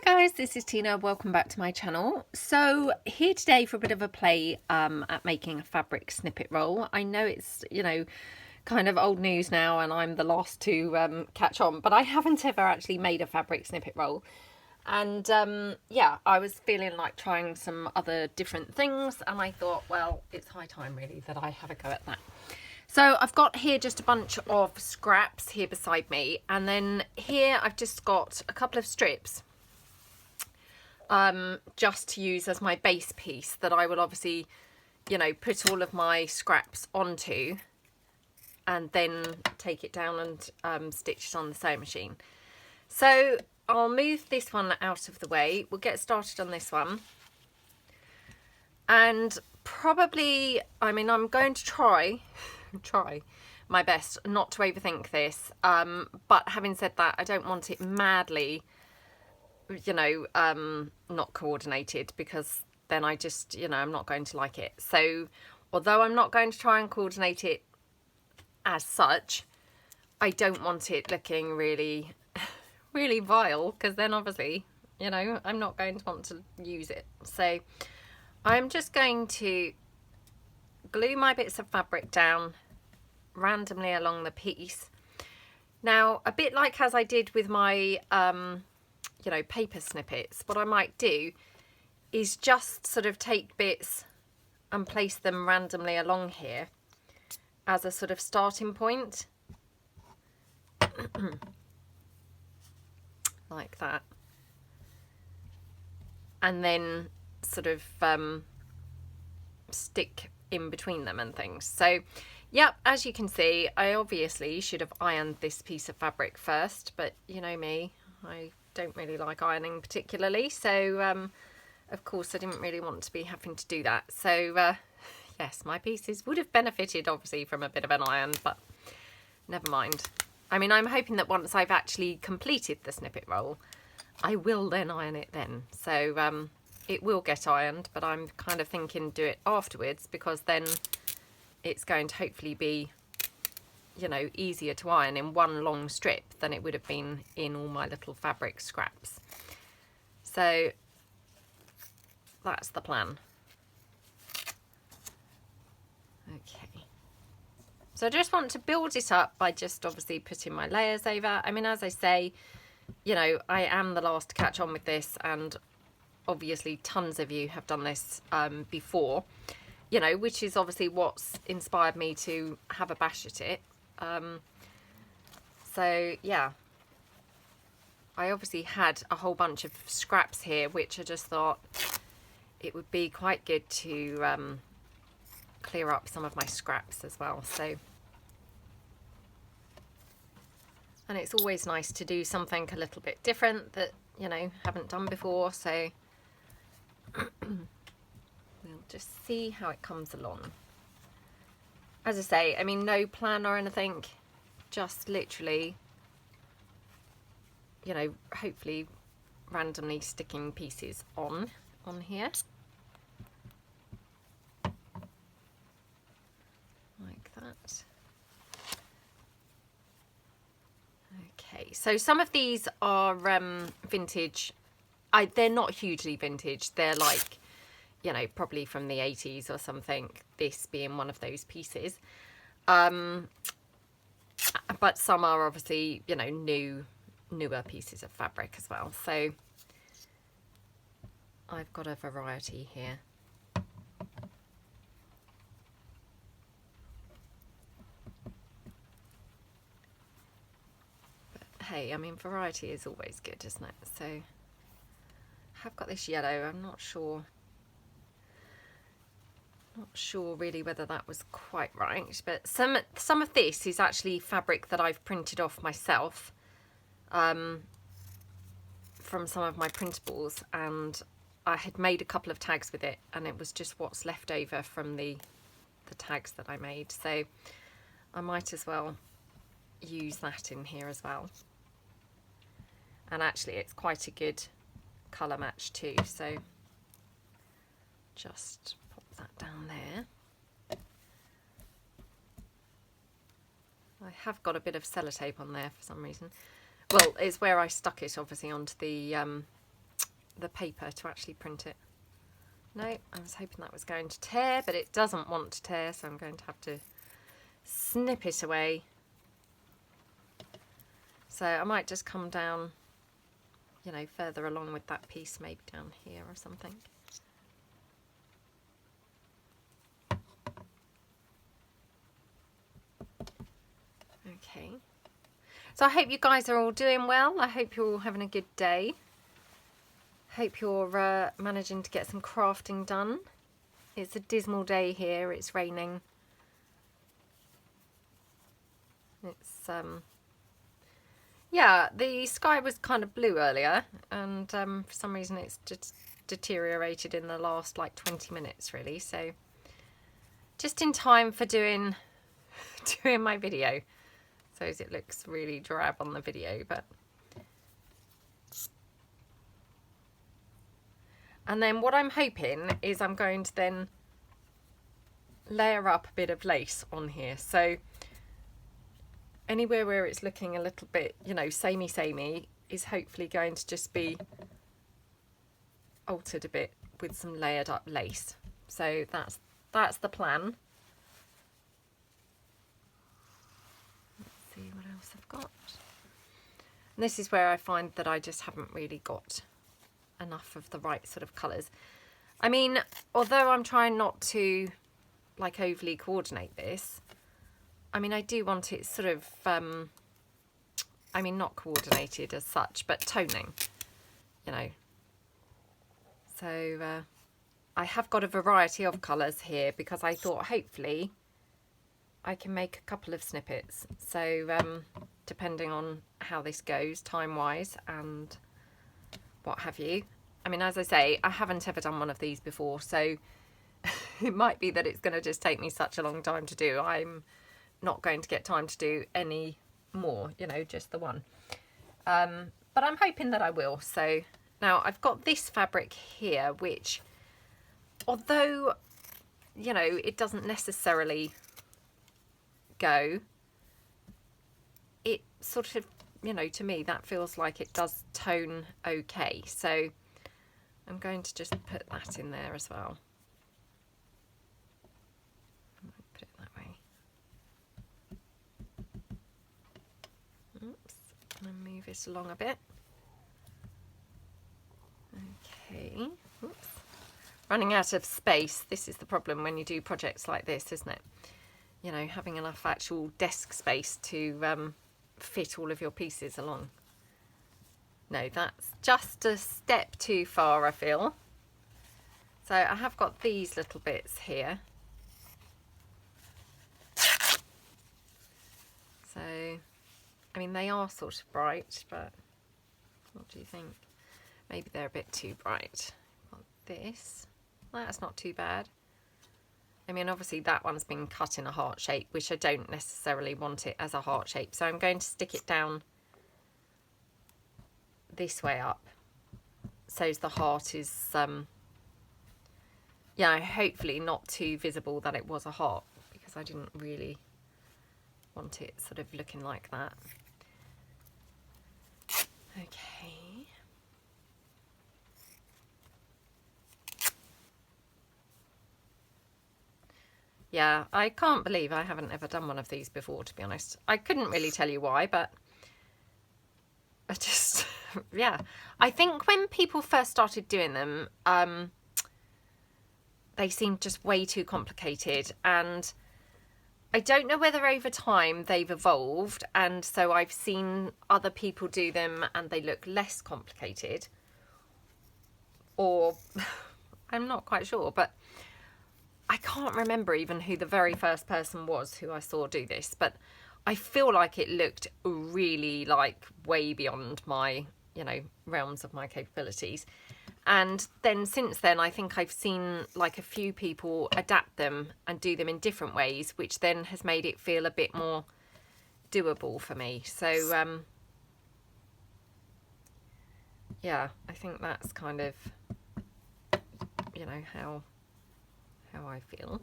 Hi guys, this is Tina. Welcome back to my channel. So here today for a bit of a play at making a fabric snippet roll. I know it's, kind of old news now and I'm the last to catch on, but I haven't ever actually made a fabric snippet roll. And yeah, I was feeling like trying some other different things and I thought, well, it's high time really that I have a go at that. So I've got here just a bunch of scraps here beside me, and then here I've just got a couple of strips just to use as my base piece that I will obviously, put all of my scraps onto and then take it down and stitch it on the sewing machine. So I'll move this one out of the way. We'll get started on this one. And probably, I'm going to try my best not to overthink this. But having said that, I don't want it madly not coordinated, because then I just, I'm not going to like it. So although I'm not going to try and coordinate it as such, I don't want it looking really, really vile, because then obviously, I'm not going to want to use it. So I'm just going to glue my bits of fabric down randomly along the piece. Now, a bit like as I did with my paper snippets, what I might do is just sort of take bits and place them randomly along here as a sort of starting point. Like that. And then sort of stick in between them and things. So yep, as you can see, I obviously should have ironed this piece of fabric first, but you know me, I don't really like ironing particularly, so of course I didn't really want to be having to do that. So yes, my pieces would have benefited obviously from a bit of an iron, but never mind. I'm hoping that once I've actually completed the snippet roll, I will then iron it then. So it will get ironed, but I'm kind of thinking do it afterwards, because then it's going to hopefully be easier to iron in one long strip than it would have been in all my little fabric scraps. So that's the plan. Okay, so I just want to build it up by just obviously putting my layers over. As I say, I am the last to catch on with this, and obviously tons of you have done this before, which is obviously what's inspired me to have a bash at it. So yeah, I obviously had a whole bunch of scraps here, which I just thought it would be quite good to clear up some of my scraps as well. So, and it's always nice to do something a little bit different that haven't done before. So we'll just see how it comes along. As I say, no plan or anything, just literally, hopefully randomly sticking pieces on here. Like that. Okay, so some of these are vintage. They're not hugely vintage. They're like, probably from the 80s or something, this being one of those pieces. But some are obviously, newer pieces of fabric as well. So I've got a variety here. But hey, variety is always good, isn't it? So I have got this yellow. I'm not sure really whether that was quite right, but some of this is actually fabric that I've printed off myself from some of my printables, and I had made a couple of tags with it, and it was just what's left over from the tags that I made, so I might as well use that in here as well. And actually it's quite a good colour match too, so just pop that down there. I have got a bit of sellotape on there for some reason. Well, it's where I stuck it obviously onto the the paper to actually print it. No, I was hoping that was going to tear, but it doesn't want to tear, so I'm going to have to snip it away. So I might just come down, you know, further along with that piece, maybe down here or something. Okay. So I hope you guys are all doing well. I hope you're all having a good day. Hope you're managing to get some crafting done. It's a dismal day here. It's raining. It's yeah, the sky was kind of blue earlier, and for some reason it's just deteriorated in the last like 20 minutes really. So just in time for doing my video. So it looks really drab on the video, but and then what I'm hoping is I'm going to then layer up a bit of lace on here. So anywhere where it's looking a little bit, you know, samey is hopefully going to just be altered a bit with some layered up lace. So that's the plan. Let's see what else I've got. And this is where I find that I just haven't really got enough of the right sort of colours. I mean, although I'm trying not to like overly coordinate this, I mean, I do want it sort of, I mean, not coordinated as such, but toning, you know. So I have got a variety of colours here because I thought hopefully I can make a couple of snippets. So depending on how this goes time-wise and what have you. I mean, as I say, I haven't ever done one of these before, so it might be that it's going to just take me such a long time to do. I'm not going to get time to do any more, you know, just the one. But I'm hoping that I will. So now I've got this fabric here, which, although, you know, it doesn't necessarily go, it sort of, you know, to me that feels like it does tone okay. So I'm going to just put that in there as well. Put it that way. Oops, and move it along a bit. Okay. Oops. Running out of space. This is the problem when you do projects like this, isn't it? You know, having enough actual desk space to fit all of your pieces along. No, that's just a step too far, I feel. So I have got these little bits here. So, I mean, they are sort of bright, but what do you think? Maybe they're a bit too bright. Got this. That's not too bad. I mean, obviously that one's been cut in a heart shape, which I don't necessarily want it as a heart shape. So I'm going to stick it down this way up. So the heart is, yeah, hopefully not too visible that it was a heart, because I didn't really want it sort of looking like that. Okay. Yeah, I can't believe I haven't ever done one of these before, to be honest. I couldn't really tell you why, but I just, yeah. I think when people first started doing them, they seemed just way too complicated. And I don't know whether over time they've evolved, and so I've seen other people do them and they look less complicated. Or, I'm not quite sure, but I can't remember even who the very first person was who I saw do this, but I feel like it looked really like way beyond my, you know, realms of my capabilities. And then since then, I think I've seen like a few people adapt them and do them in different ways, which then has made it feel a bit more doable for me. So, yeah, I think that's kind of, you know, how I feel,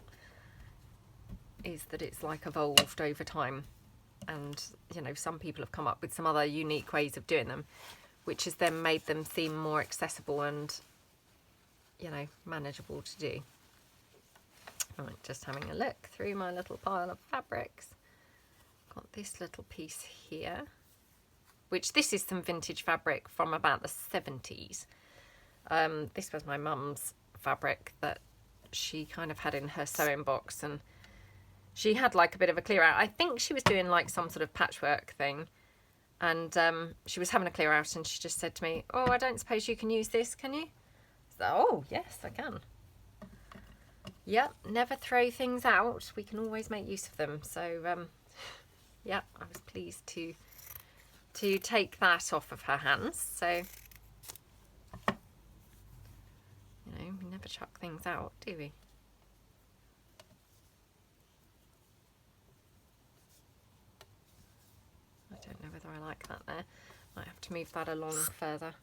is that it's like evolved over time. And, you know, some people have come up with some other unique ways of doing them, which has then made them seem more accessible and, you know, manageable to do. Right, just having a look through my little pile of fabrics. Got this little piece here, which this is some vintage fabric from about the 70s. This was my mum's fabric that she kind of had in her sewing box, and she had like a bit of a clear out. I think she was doing like some sort of patchwork thing, and she was having a clear out, and she just said to me, "Oh, I don't suppose you can use this, can you?" So, oh yes, I can. Yep, never throw things out. We can always make use of them. So yeah, I was pleased to take that off of her hands. So, you know, we never chuck things out, do we? I don't know whether I like that there. Might have to move that along further.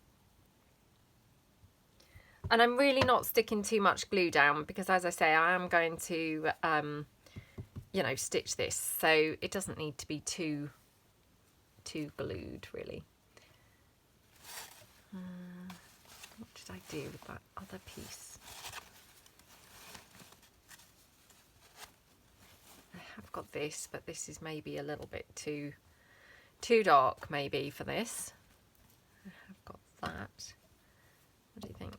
And I'm really not sticking too much glue down because, as I say, I am going to, you know, stitch this. So it doesn't need to be too glued, really. What did I do with that other piece? I have got this, but this is maybe a little bit too dark, maybe, for this. I have got that. What do you think?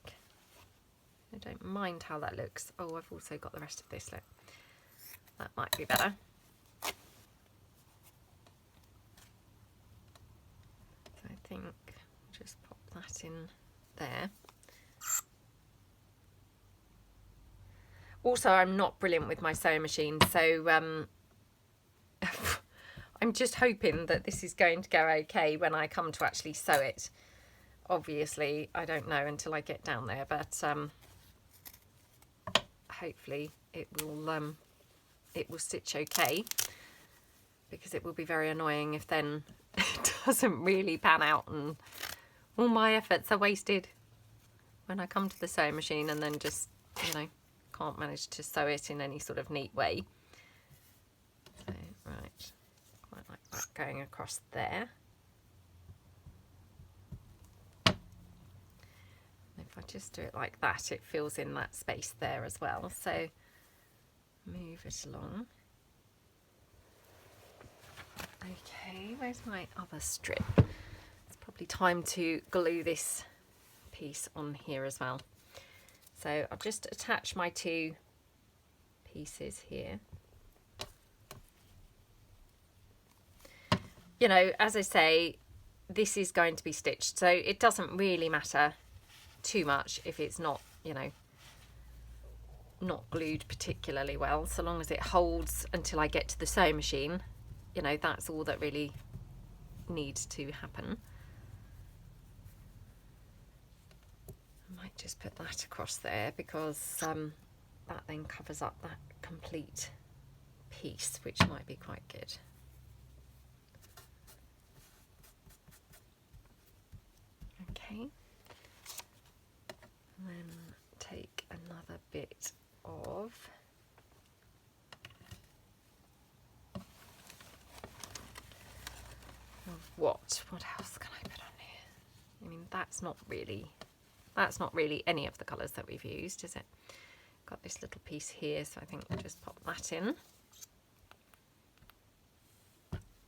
I don't mind how that looks. Oh, I've also got the rest of this. Look, that might be better. So I think I'll just pop that in there. Also, I'm not brilliant with my sewing machine, so I'm just hoping that this is going to go okay when I come to actually sew it. Obviously, I don't know until I get down there, but hopefully it will stitch okay, because it will be very annoying if then it doesn't really pan out and all my efforts are wasted when I come to the sewing machine and then just, you know, can't manage to sew it in any sort of neat way. So, right, quite like that going across there. If I just do it like that, it fills in that space there as well. So move it along. Okay, where's my other strip? It's probably time to glue this piece on here as well. So I'll just attach my two pieces here. You know, as I say, this is going to be stitched, so it doesn't really matter too much if it's not, you know, not glued particularly well, so long as it holds until I get to the sewing machine. You know, that's all that really needs to happen. I might just put that across there because that then covers up that complete piece, which might be quite good. Okay. And then take another bit of what else can I put on here? I mean, that's not really any of the colours that we've used, is it? Got this little piece here, so I think we'll just pop that in.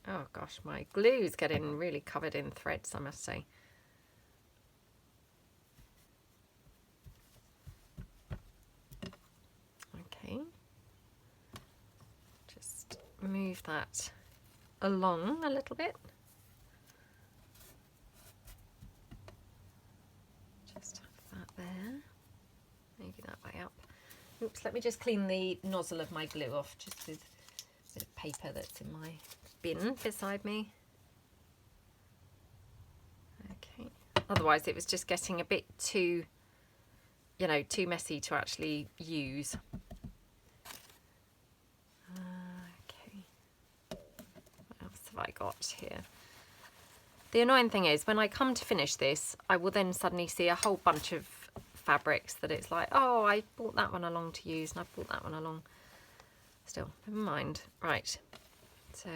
Oh gosh, my glue's getting really covered in threads, I must say. Okay, just move that along a little bit. Just have that there, maybe that way up. Oops, let me just clean the nozzle of my glue off just with a bit of paper that's in my bin beside me. Okay, otherwise it was just getting a bit too, you know, too messy to actually use. Okay, what else have I got here? The annoying thing is when I come to finish this, I will then suddenly see a whole bunch of fabrics that it's like, oh, I brought that one along to use and I brought that one along. Still, never mind. Right, so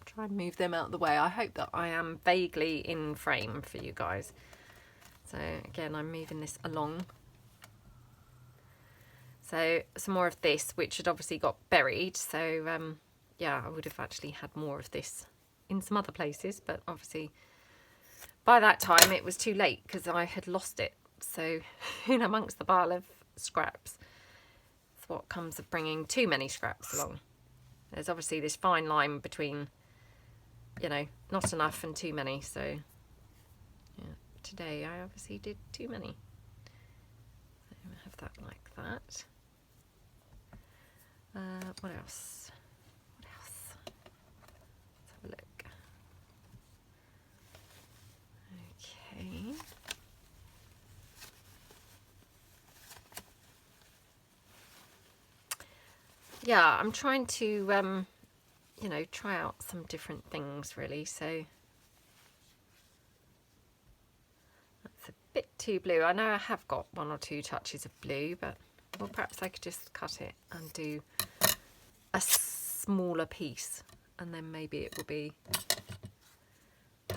try and move them out of the way. I hope that I am vaguely in frame for you guys. So again, I'm moving this along. So some more of this, which had obviously got buried. So yeah, I would have actually had more of this in some other places, but obviously by that time it was too late because I had lost it. So in amongst the pile of scraps, it's what comes of bringing too many scraps along. There's obviously this fine line between, you know, not enough and too many. So yeah, today I obviously did too many. So I have that like that. What else? What else? Let's have a look. Okay. Yeah, I'm trying to, you know, try out some different things really. So that's a bit too blue. I know I have got 1 or 2 touches of blue, but well, perhaps I could just cut it and do a smaller piece, and then maybe it will be,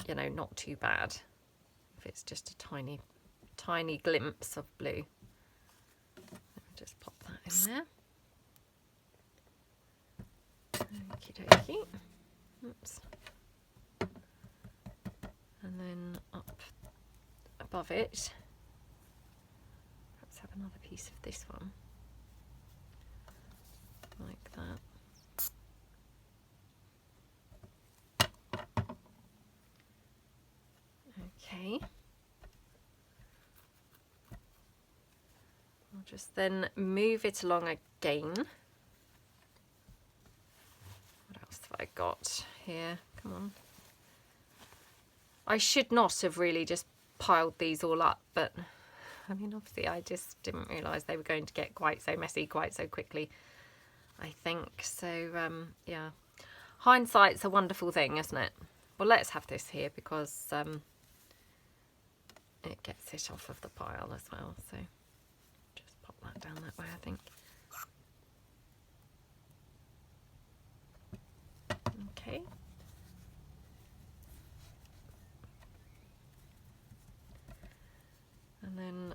you know, not too bad if it's just a tiny, tiny glimpse of blue. Let me just pop that in there. Okie dokie. Oops. And then up above it, perhaps have another piece of this one, like that. Okay. I'll just then move it along again. What else have I got here? Come on. I should not have really just piled these all up, but I mean, obviously I just didn't realise they were going to get quite so messy quite so quickly, I think. So, yeah. Hindsight's a wonderful thing, isn't it? Well, let's have this here because it gets it off of the pile as well. So just pop that down that way, I think. Okay. And then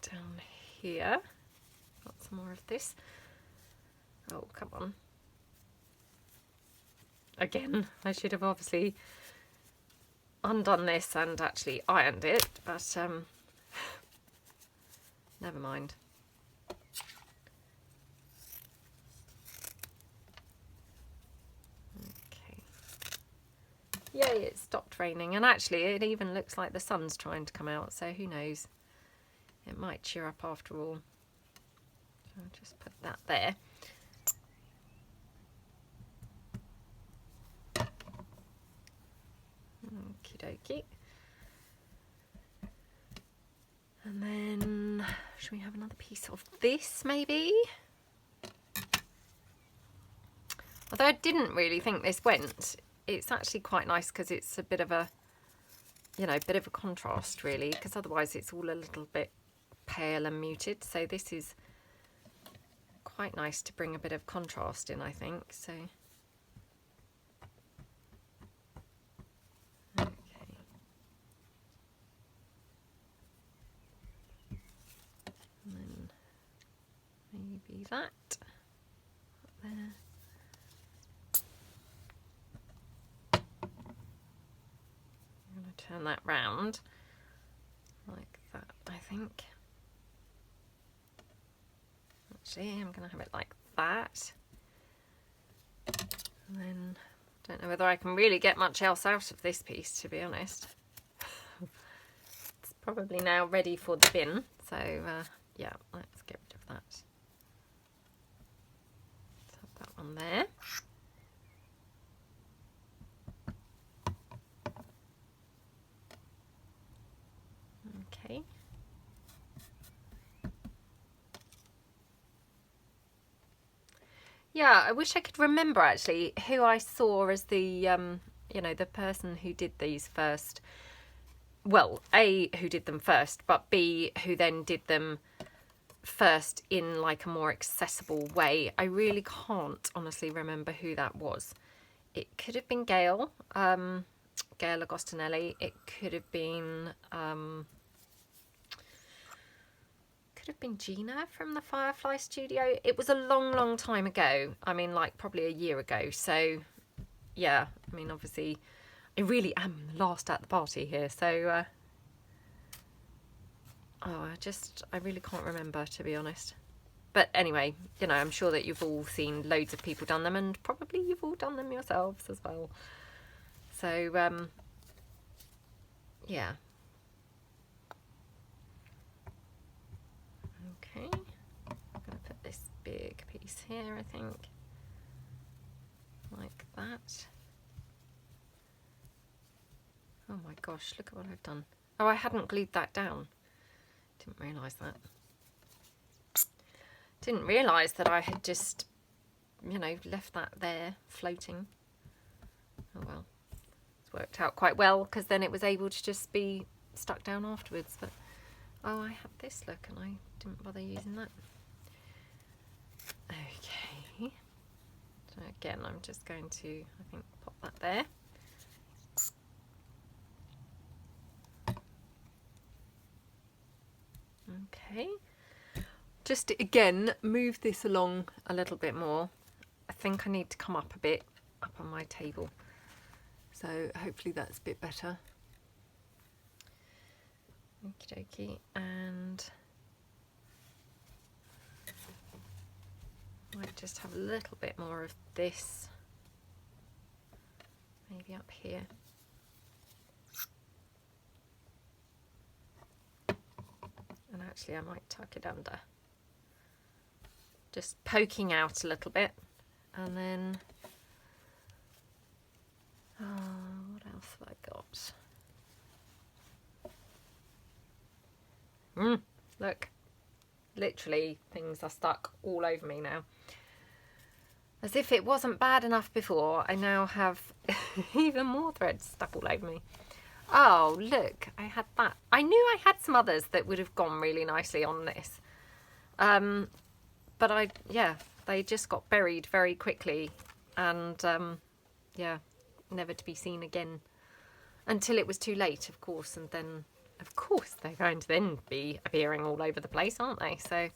down here, got some more of this. Oh, come on. Again, I should have obviously undone this and actually ironed it, but never mind. Okay. Yay, it stopped raining, and actually it even looks like the sun's trying to come out, so who knows, it might cheer up after all. So I'll just put that there. Okie dokie. And then should we have another piece of this maybe? Although I didn't really think this went, it's actually quite nice because it's a bit of a, you know, bit of a contrast really, because otherwise it's all a little bit pale and muted. So this is quite nice to bring a bit of contrast in, I think. So okay. And then maybe that up there. I'm going to turn that round like that, I think. Actually, I'm going to have it like that. And then, don't know whether I can really get much else out of this piece, to be honest. It's probably now ready for the bin. So, yeah, let's get rid of that. Let's have that one there. Okay. Yeah, I wish I could remember actually who I saw as the, you know, the person who did these first. Well, A, who did them first, but B, who then did them first in like a more accessible way. I really can't honestly remember who that was. It could have been Gail, Gail Agostinelli. It could have been Gina from the Firefly Studio. It was a long time ago. I mean, like probably a year ago. So yeah, I mean, obviously I really am last at the party here. So I really can't remember, to be honest. But anyway, you know, I'm sure that you've all seen loads of people done them, and probably you've all done them yourselves as well. So yeah. Okay, I'm going to put this big piece here, I think, like that. Oh my gosh, look at what I've done. Oh, I hadn't glued that down. Didn't realise that. Didn't realise that I had just, you know, left that there floating. Oh well, it's worked out quite well, because then it was able to just be stuck down afterwards. But oh, I had this look and I didn't bother using that. Okay. So again, I'm just going to, I think, pop that there. Okay. Just again, move this along a little bit more. I think I need to come up a bit, up on my table. So hopefully that's a bit better. Okie dokie, and I might just have a little bit more of this, maybe up here. And actually I might tuck it under. Just poking out a little bit, and then, what else have I got? Look, literally things are stuck all over me now. As if it wasn't bad enough before, I now have even more threads stuck all over me. Oh, look, I had that. I knew I had some others that would have gone really nicely on this. But they just got buried very quickly, and yeah, never to be seen again until it was too late, of course. And then, of course, they're going to then be appearing all over the place, aren't they? So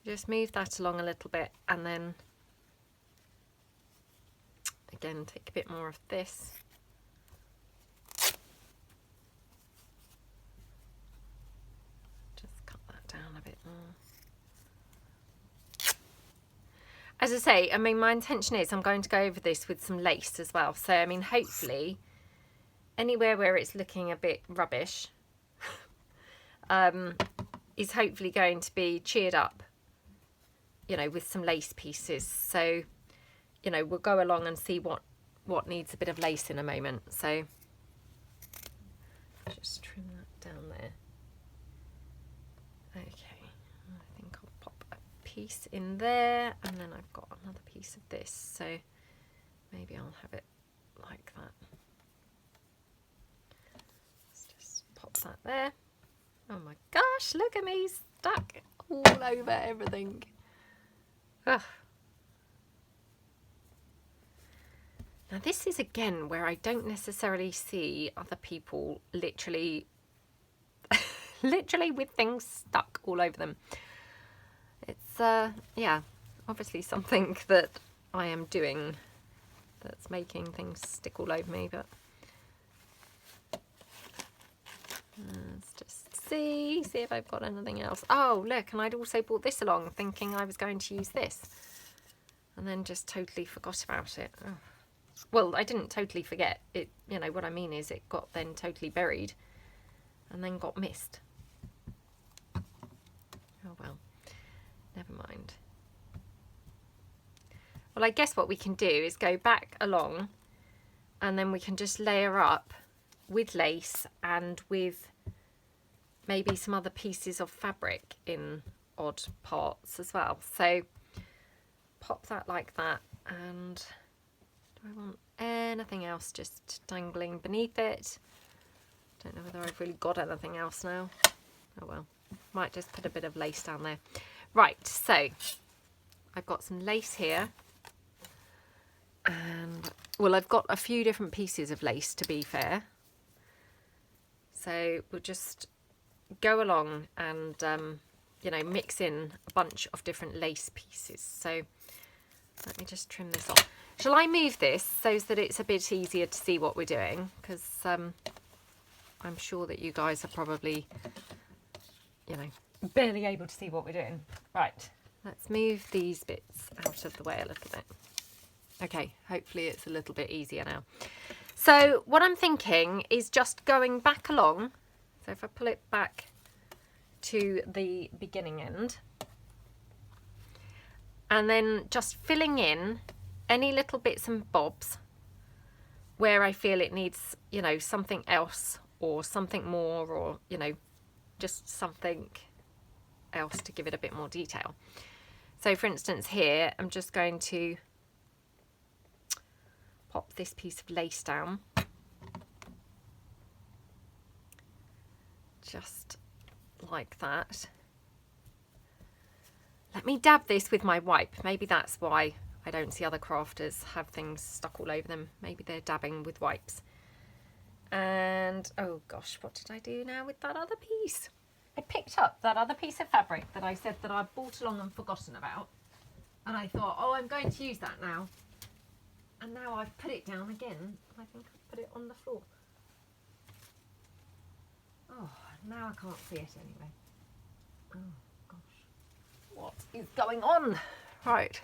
just move that along a little bit, and then again take a bit more of this. Just cut that down a bit more. As I say, I mean, my intention is I'm going to go over this with some lace as well. So, I mean, hopefully, anywhere where it's looking a bit rubbish is hopefully going to be cheered up, you know, with some lace pieces. So, you know, we'll go along and see what needs a bit of lace in a moment. So, just trim that down there. Okay. Piece in there, and then I've got another piece of this, so maybe I'll have it like that. Let's just pop that there. Oh my gosh, look at me stuck all over everything. Ugh. Now this is again where I don't necessarily see other people literally with things stuck all over them. It's, yeah, obviously something that I am doing that's making things stick all over me, but let's just see if I've got anything else. Oh, look, and I'd also brought this along thinking I was going to use this, and then just totally forgot about it. Oh. Well, I didn't totally forget it, you know, what I mean is it got then totally buried and then got missed. Oh well. Never mind. Well, I guess what we can do is go back along, and then we can just layer up with lace and with maybe some other pieces of fabric in odd parts as well. So pop that like that, and do I want anything else just dangling beneath it? Don't know whether I've really got anything else now. Oh well. Might just put a bit of lace down there. Right, so I've got some lace here. And, well, I've got a few different pieces of lace, to be fair. So we'll just go along and, you know, mix in a bunch of different lace pieces. So let me just trim this off. Shall I move this so that it's a bit easier to see what we're doing? Because I'm sure that you guys are probably, you know, barely able to see what we're doing. Right, let's move these bits out of the way a little bit. Okay, hopefully it's a little bit easier now. So what I'm thinking is just going back along. So if I pull it back to the beginning end, and then just filling in any little bits and bobs where I feel it needs, you know, something else or something more, or, you know, just something else to give it a bit more detail. So for instance here, I'm just going to pop this piece of lace down, just like that. Let me dab this with my wipe. Maybe that's why I don't see other crafters have things stuck all over them. Maybe they're dabbing with wipes. And oh gosh, what did I do now with that other piece? I picked up that other piece of fabric that I said that I brought along and forgotten about, and I thought, oh, I'm going to use that now. And now I've put it down again. I think I've put it on the floor. Oh, now I can't see it anyway. Oh gosh, what is going on? Right.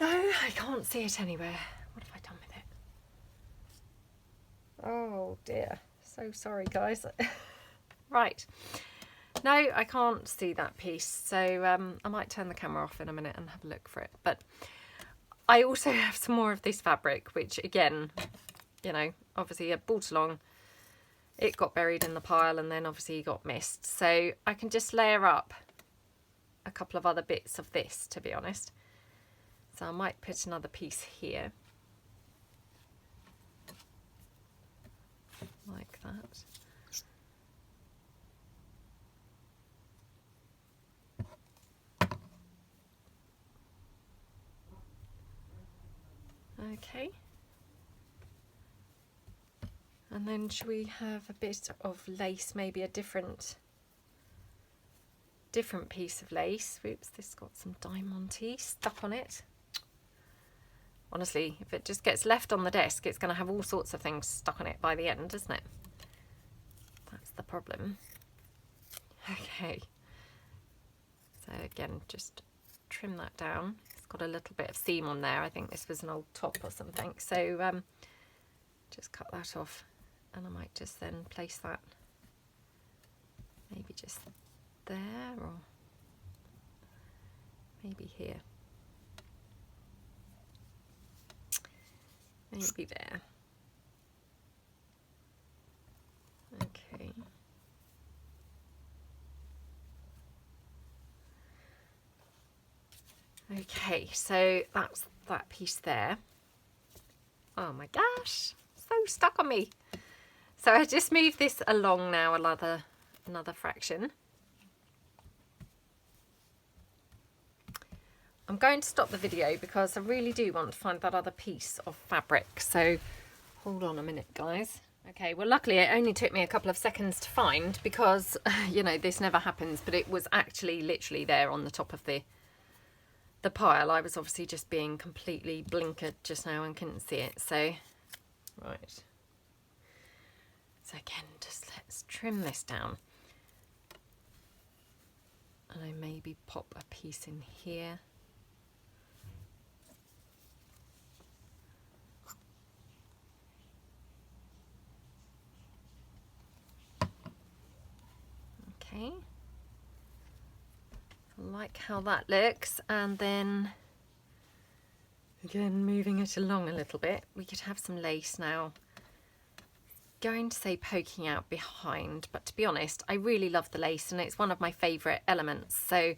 No, I can't see it anywhere. What have I done with it? Oh dear. So sorry, guys. Right. No, I can't see that piece. So I might turn the camera off in a minute and have a look for it. But I also have some more of this fabric, which again, you know, obviously I brought along. It got buried in the pile and then obviously got missed. So I can just layer up a couple of other bits of this, to be honest. So I might put another piece here. Like that. Okay. And then should we have a bit of lace, maybe a different piece of lace. Oops, this got some Diamante stuck on it. Honestly, if it just gets left on the desk, it's going to have all sorts of things stuck on it by the end, isn't it? That's the problem. Okay. So again, just trim that down. It's got a little bit of seam on there. I think this was an old top or something. So just cut that off, and I might just then place that maybe just there, or maybe here. Maybe there. Okay. Okay, so that's that piece there. Oh my gosh, so stuck on me. So I just moved this along now another fraction. I'm going to stop the video because I really do want to find that other piece of fabric. So hold on a minute, guys. Okay, well, luckily it only took me a couple of seconds to find because, you know, this never happens, but it was actually literally there on the top of the pile. I was obviously just being completely blinkered just now and couldn't see it. So, right. So again, just let's trim this down. And I maybe pop a piece in here. Okay, I like how that looks, and then again moving it along a little bit, we could have some lace now. Going to say poking out behind, but to be honest, I really love the lace and it's one of my favourite elements, so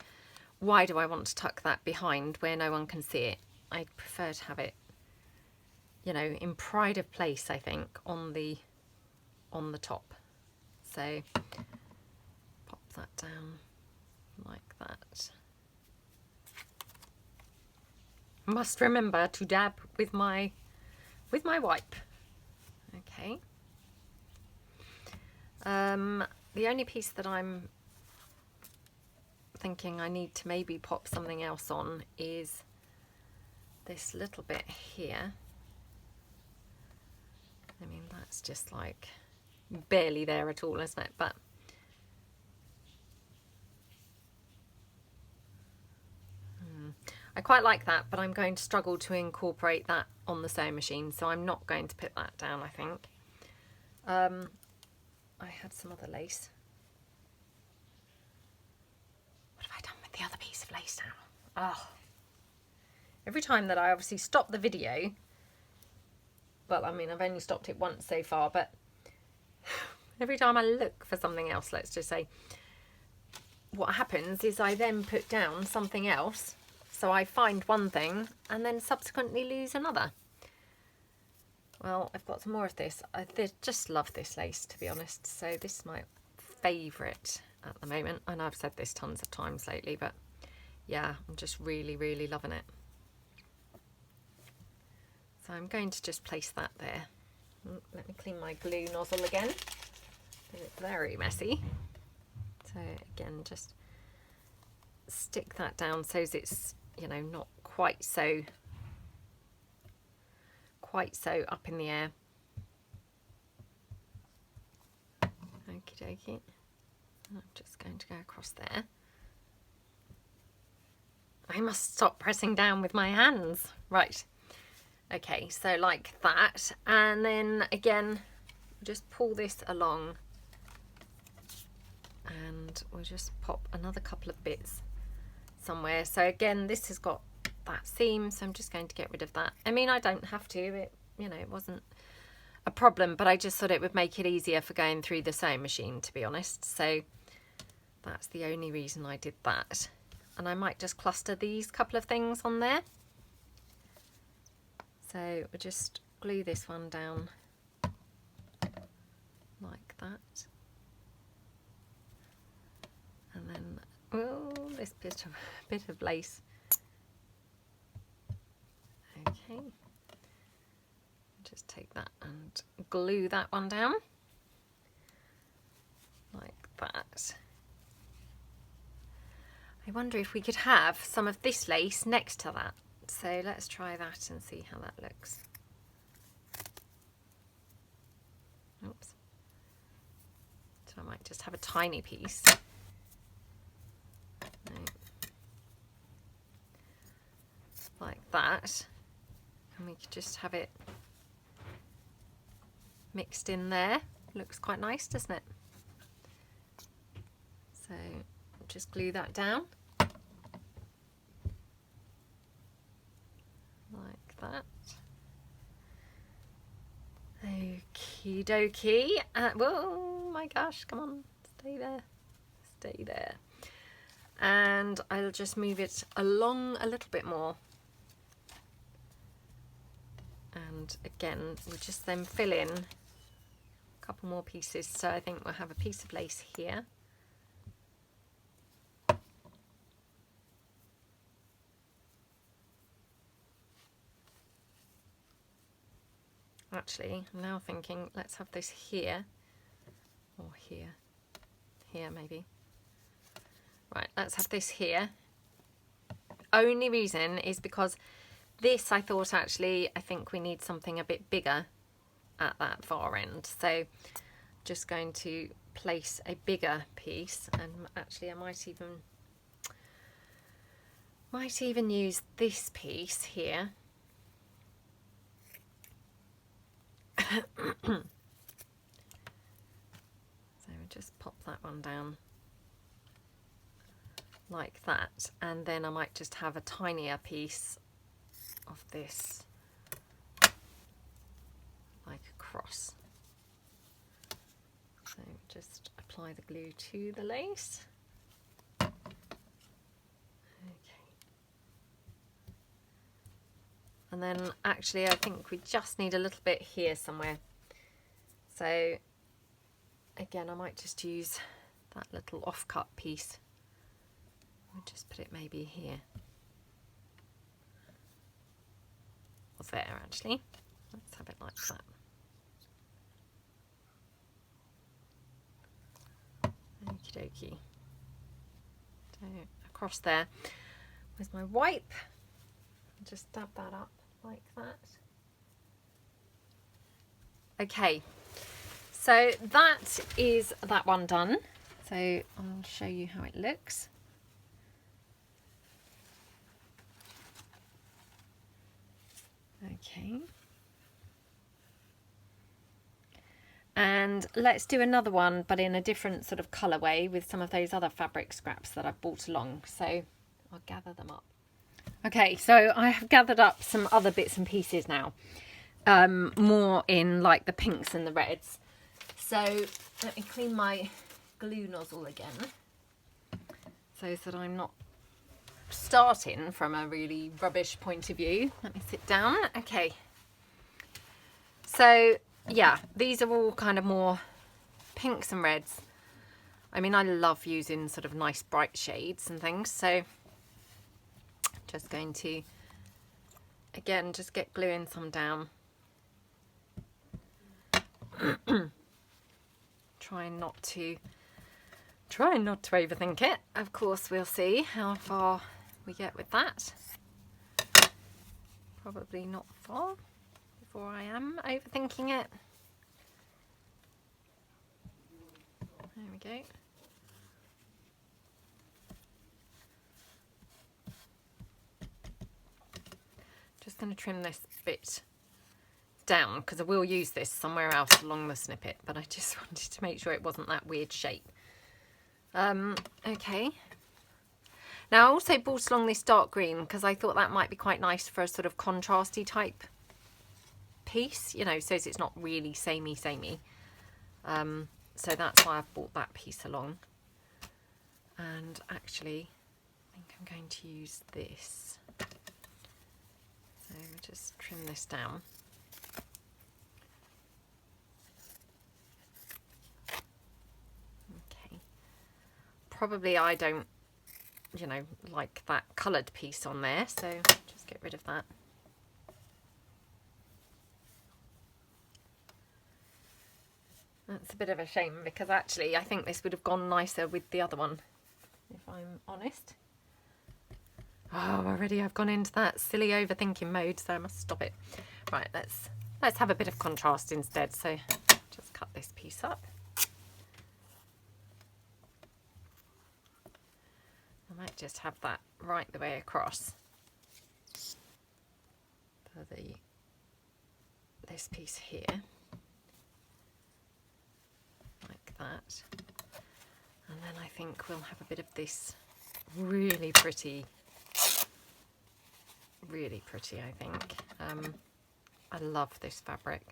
why do I want to tuck that behind where no one can see it? I prefer to have it, you know, in pride of place, I think, on the top. So that down like that. Must remember to dab with my wipe. Okay. The only piece that I'm thinking I need to maybe pop something else on is this little bit here. I mean, that's just like barely there at all, isn't it? But I quite like that, but I'm going to struggle to incorporate that on the sewing machine, so I'm not going to put that down, I think. I had some other lace. What have I done with the other piece of lace now? Oh. Every time that I obviously stop the video, well, I mean, I've only stopped it once so far, but every time I look for something else, let's just say, what happens is I then put down something else. So I find one thing and then subsequently lose another. Well, I've got some more of this. I just love this lace, to be honest. So this is my favourite at the moment. I know I've said this tons of times lately, but yeah, I'm just really, really loving it. So I'm going to just place that there. Let me clean my glue nozzle again. It's very messy. So again, just stick that down so it's, you know, not quite so up in the air. Okie dokie. I'm just going to go across there. I must stop pressing down with my hands. Right. Okay, so like that. And then again, just pull this along and we'll just pop another couple of bits somewhere. So again, this has got that seam, so I'm just going to get rid of that. I mean, I don't have to, it, you know, it wasn't a problem, but I just thought it would make it easier for going through the sewing machine, to be honest. So that's the only reason I did that. And I might just cluster these couple of things on there. So we'll just glue this one down like that. And then, oh, this bit of lace. Okay. Just take that and glue that one down like that. I wonder if we could have some of this lace next to that. So let's try that and see how that looks. Oops. So I might just have a tiny piece. No. Like that. And we could just have it mixed in there. Looks quite nice, doesn't it? So just glue that down. Like that. Okie dokie. Oh my gosh, come on, stay there. Stay there. And I'll just move it along a little bit more. And again, we'll just then fill in a couple more pieces. So I think we'll have a piece of lace here. Actually, I'm now thinking, let's have this here, or here, maybe. Right, let's have this here. Only reason is because this, I thought actually, I think we need something a bit bigger at that far end. So just going to place a bigger piece, and actually I might even use this piece here. So we'll just pop that one down like that, and then I might just have a tinier piece of this like across. So just apply the glue to the lace. Okay. And then actually I think we just need a little bit here somewhere. So again, I might just use that little off-cut piece. We'll just put it maybe here. Or there, actually. Let's have it like that. Okie dokie. So across there with my wipe, just dab that up like that. Okay, so that is that one done. So I'll show you how it looks. Okay. And let's do another one, but in a different sort of colourway with some of those other fabric scraps that I've brought along. So I'll gather them up. Okay, so I have gathered up some other bits and pieces now. More in like the pinks and the reds. So let me clean my glue nozzle again, so that I'm not starting from a really rubbish point of view. Let me sit down. Okay. So yeah, these are all kind of more pinks and reds. I mean, I love using sort of nice bright shades and things, so just going to, again, just get gluing some down. Trying not to overthink it. Of course, we'll see how far we get with that. Probably not far before I am overthinking it. There we go. Just going to trim this bit down because I will use this somewhere else along the snippet, but I just wanted to make sure it wasn't that weird shape. Okay. Now I also brought along this dark green because I thought that might be quite nice for a sort of contrasty type piece, you know, so it's not really samey. So that's why I've brought that piece along. And actually, I think I'm going to use this. So we'll just trim this down. Okay. Probably I don't, you know, like that coloured piece on there, so just get rid of that. That's a bit of a shame because actually I think this would have gone nicer with the other one, if I'm honest. Oh, already I've gone into that silly overthinking mode, so I must stop it. Right, let's have a bit of contrast instead. So just cut this piece up. I might just have that right the way across for this piece here. Like that. And then I think we'll have a bit of this really pretty, I think. I love this fabric.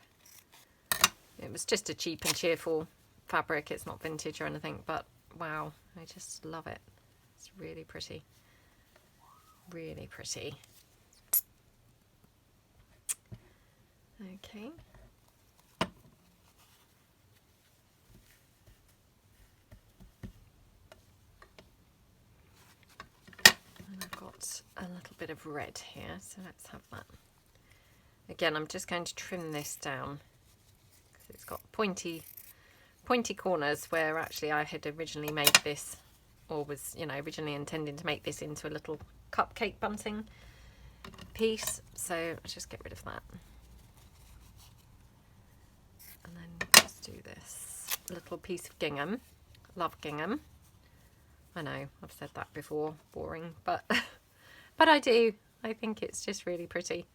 It was just a cheap and cheerful fabric. It's not vintage or anything, but wow, I just love it. It's really pretty. Really pretty. Okay. And I've got a little bit of red here, so let's have that. Again, I'm just going to trim this down because it's got pointy corners where actually I had originally made this, or was, you know, originally intending to make this into a little cupcake bunting piece. So I'll just get rid of that. And then just do this little piece of gingham. Love gingham. I know, I've said that before, boring, but but I do. I think it's just really pretty.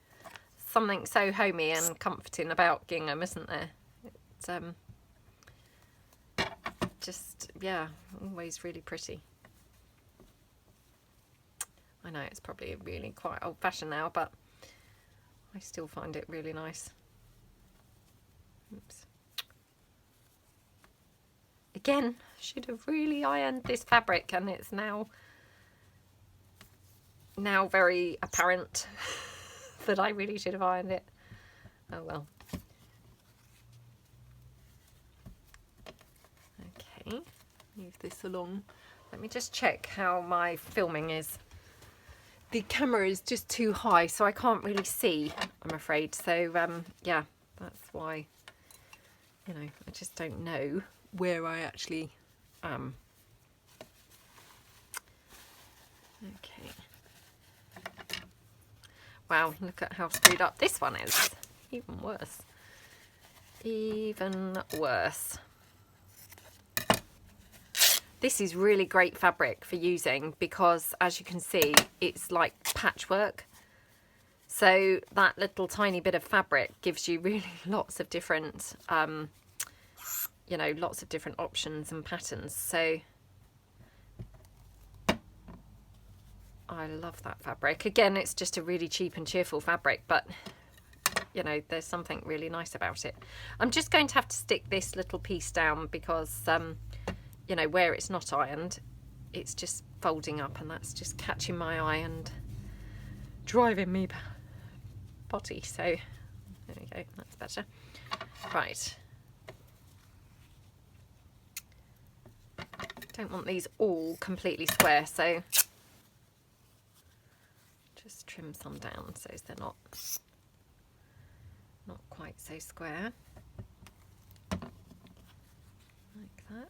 Something so homey and comforting about gingham, isn't there? It's just, yeah, always really pretty. I know it's probably really quite old-fashioned now, but I still find it really nice. Oops. Again, should have really ironed this fabric, and it's now very apparent that I really should have ironed it. Oh well. Okay, move this along. Let me just check how my filming is. The camera is just too high, so I can't really see, I'm afraid. So, yeah, that's why, you know, I just don't know where I actually am. Okay. Wow, look at how screwed up this one is. Even worse. Even worse. This is really great fabric for using because, as you can see, it's like patchwork. So that little tiny bit of fabric gives you really lots of different, you know, lots of different options and patterns. So I love that fabric. Again, it's just a really cheap and cheerful fabric, but you know, there's something really nice about it. I'm just going to have to stick this little piece down because, you know, where it's not ironed, it's just folding up, and that's just catching my eye and driving me potty. So there we go, that's better. Right. Don't want these all completely square, so just trim some down so they're not quite so square. Like that.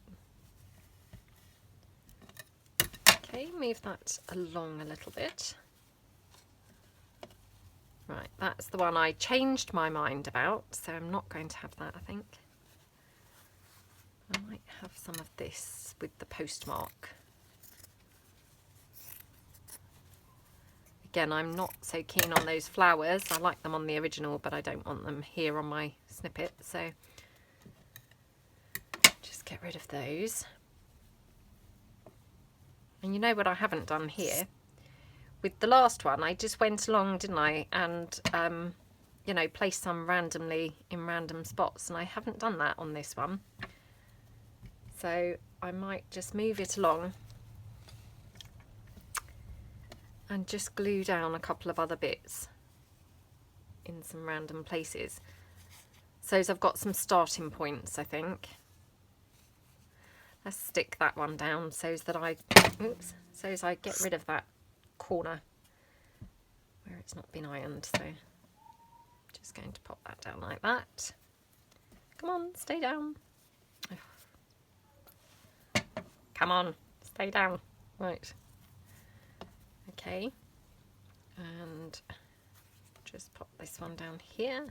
Okay, move that along a little bit. Right, that's the one I changed my mind about, so I'm not going to have that, I think. I might have some of this with the postmark. Again, I'm not so keen on those flowers. I like them on the original, but I don't want them here on my snippet, so just get rid of those. And you know what I haven't done here? With the last one, I just went along, didn't I, and, you know, placed some randomly in random spots, and I haven't done that on this one. So I might just move it along and just glue down a couple of other bits in some random places. So as I've got some starting points, I think. Let's stick that one down so as that I get rid of that corner where it's not been ironed. So just going to pop that down like that. Come on, stay down. Come on, stay down. Right. Okay. And just pop this one down here.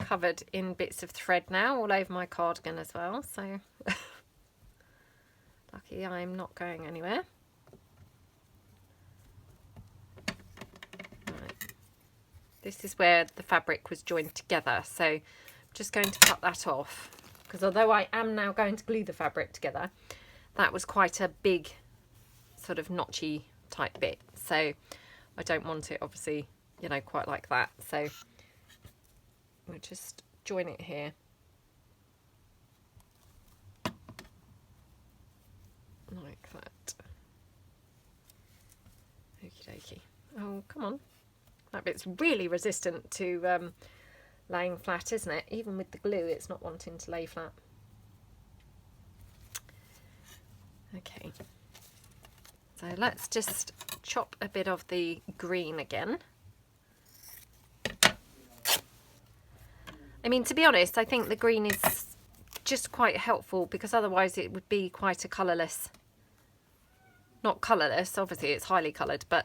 Covered in bits of thread now all over my cardigan as well, so lucky I'm not going anywhere. Right. This is where the fabric was joined together, so I'm just going to cut that off, because although I am now going to glue the fabric together, that was quite a big sort of notchy type bit, so I don't want it obviously, you know, quite like that. So we'll just join it here. Like that. Okie dokie. Oh, come on. That bit's really resistant to laying flat, isn't it? Even with the glue, it's not wanting to lay flat. Okay. So let's just chop a bit of the green again. I mean, to be honest, I think the green is just quite helpful, because otherwise it would be quite a colourless, not colourless, obviously it's highly coloured, but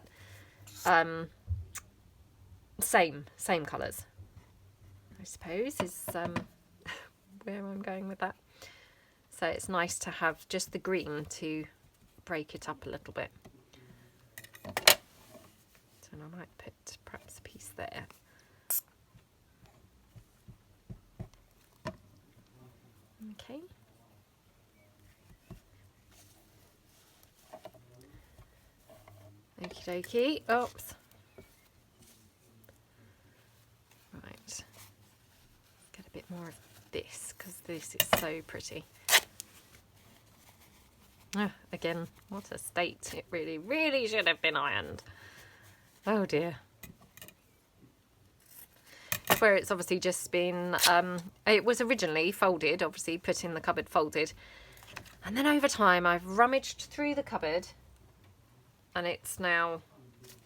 same colours, I suppose, is where I'm going with that. So it's nice to have just the green to break it up a little bit. So I might put perhaps a piece there. Okay. Okie dokie. Oops. Right. Let's get a bit more of this, because this is so pretty. Oh, again, what a state. It really, really should have been ironed. Oh dear. that's where it's obviously just been, it was originally folded, obviously put in the cupboard folded. And then over time I've rummaged through the cupboard and it's now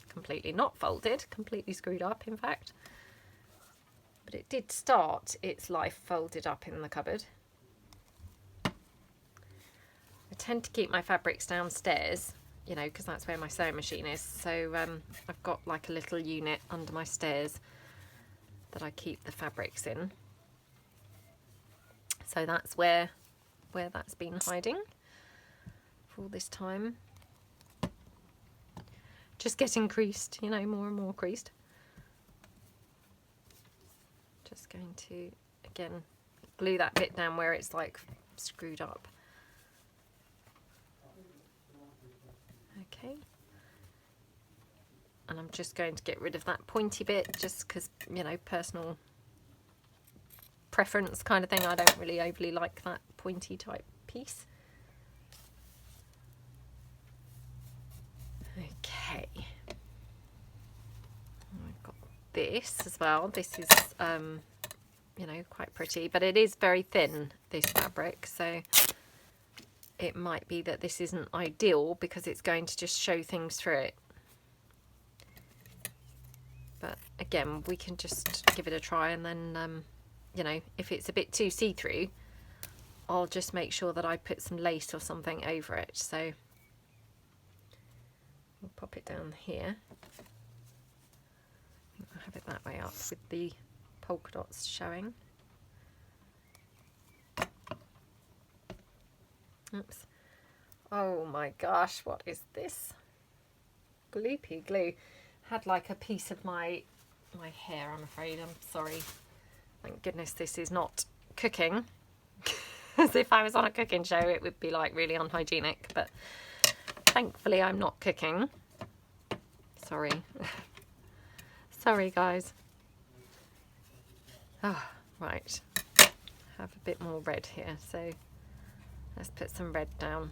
completely not folded, completely screwed up in fact. But it did start its life folded up in the cupboard. I tend to keep my fabrics downstairs, you know, because that's where my sewing machine is. So I've got like a little unit under my stairs that I keep the fabrics in. So that's where that's been hiding for all this time. Just getting creased, you know, more and more creased. Just going to, again, glue that bit down where it's like screwed up. Okay. And I'm just going to get rid of that pointy bit just because, you know, personal preference kind of thing. I don't really overly like that pointy type piece. Okay. I've got this as well. This is, you know, quite pretty, but it is very thin, this fabric, so it might be that this isn't ideal because it's going to just show things through it. But again, we can just give it a try, and then, you know, if it's a bit too see-through, I'll just make sure that I put some lace or something over it. So we'll pop it down here. I'll have it that way up with the polka dots showing. Oops. Oh my gosh, what is this? Gloopy glue. Had like a piece of my hair, I'm afraid. I'm sorry. Thank goodness this is not cooking. As if I was on a cooking show, it would be like really unhygienic, but thankfully I'm not cooking. Sorry. Sorry guys. Oh, right. Have a bit more red here, so let's put some red down.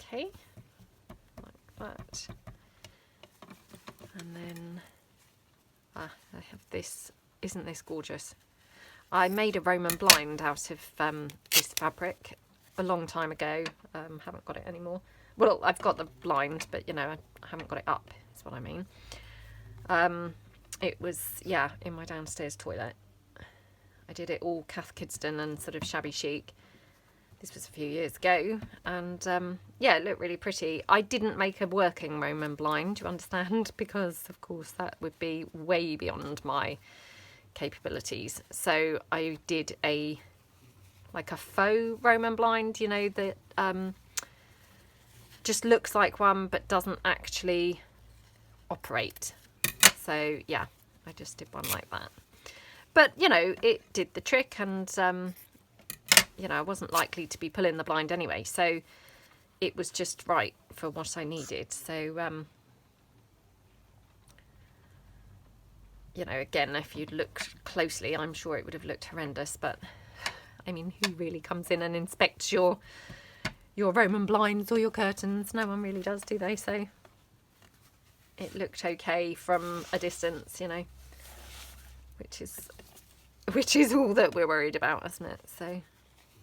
Okay, like that. And then, I have this. Isn't this gorgeous? I made a Roman blind out of this fabric a long time ago. Haven't got it anymore. Well, I've got the blind, but you know, I haven't got it up, is what I mean. It was, yeah, in my downstairs toilet. I did it all Cath Kidston and sort of shabby chic. This was a few years ago, and yeah, it looked really pretty. I didn't make a working Roman blind, you understand, because of course that would be way beyond my capabilities. So I did like a faux Roman blind, you know, that just looks like one but doesn't actually operate. So yeah, I just did one like that. But you know, it did the trick, and you know, I wasn't likely to be pulling the blind anyway, so it was just right for what I needed. So you know, again, if you'd looked closely, I'm sure it would have looked horrendous, but I mean, who really comes in and inspects your Roman blinds or your curtains? No one really does, do they? So it looked okay from a distance, you know, which is all that we're worried about, isn't it? So,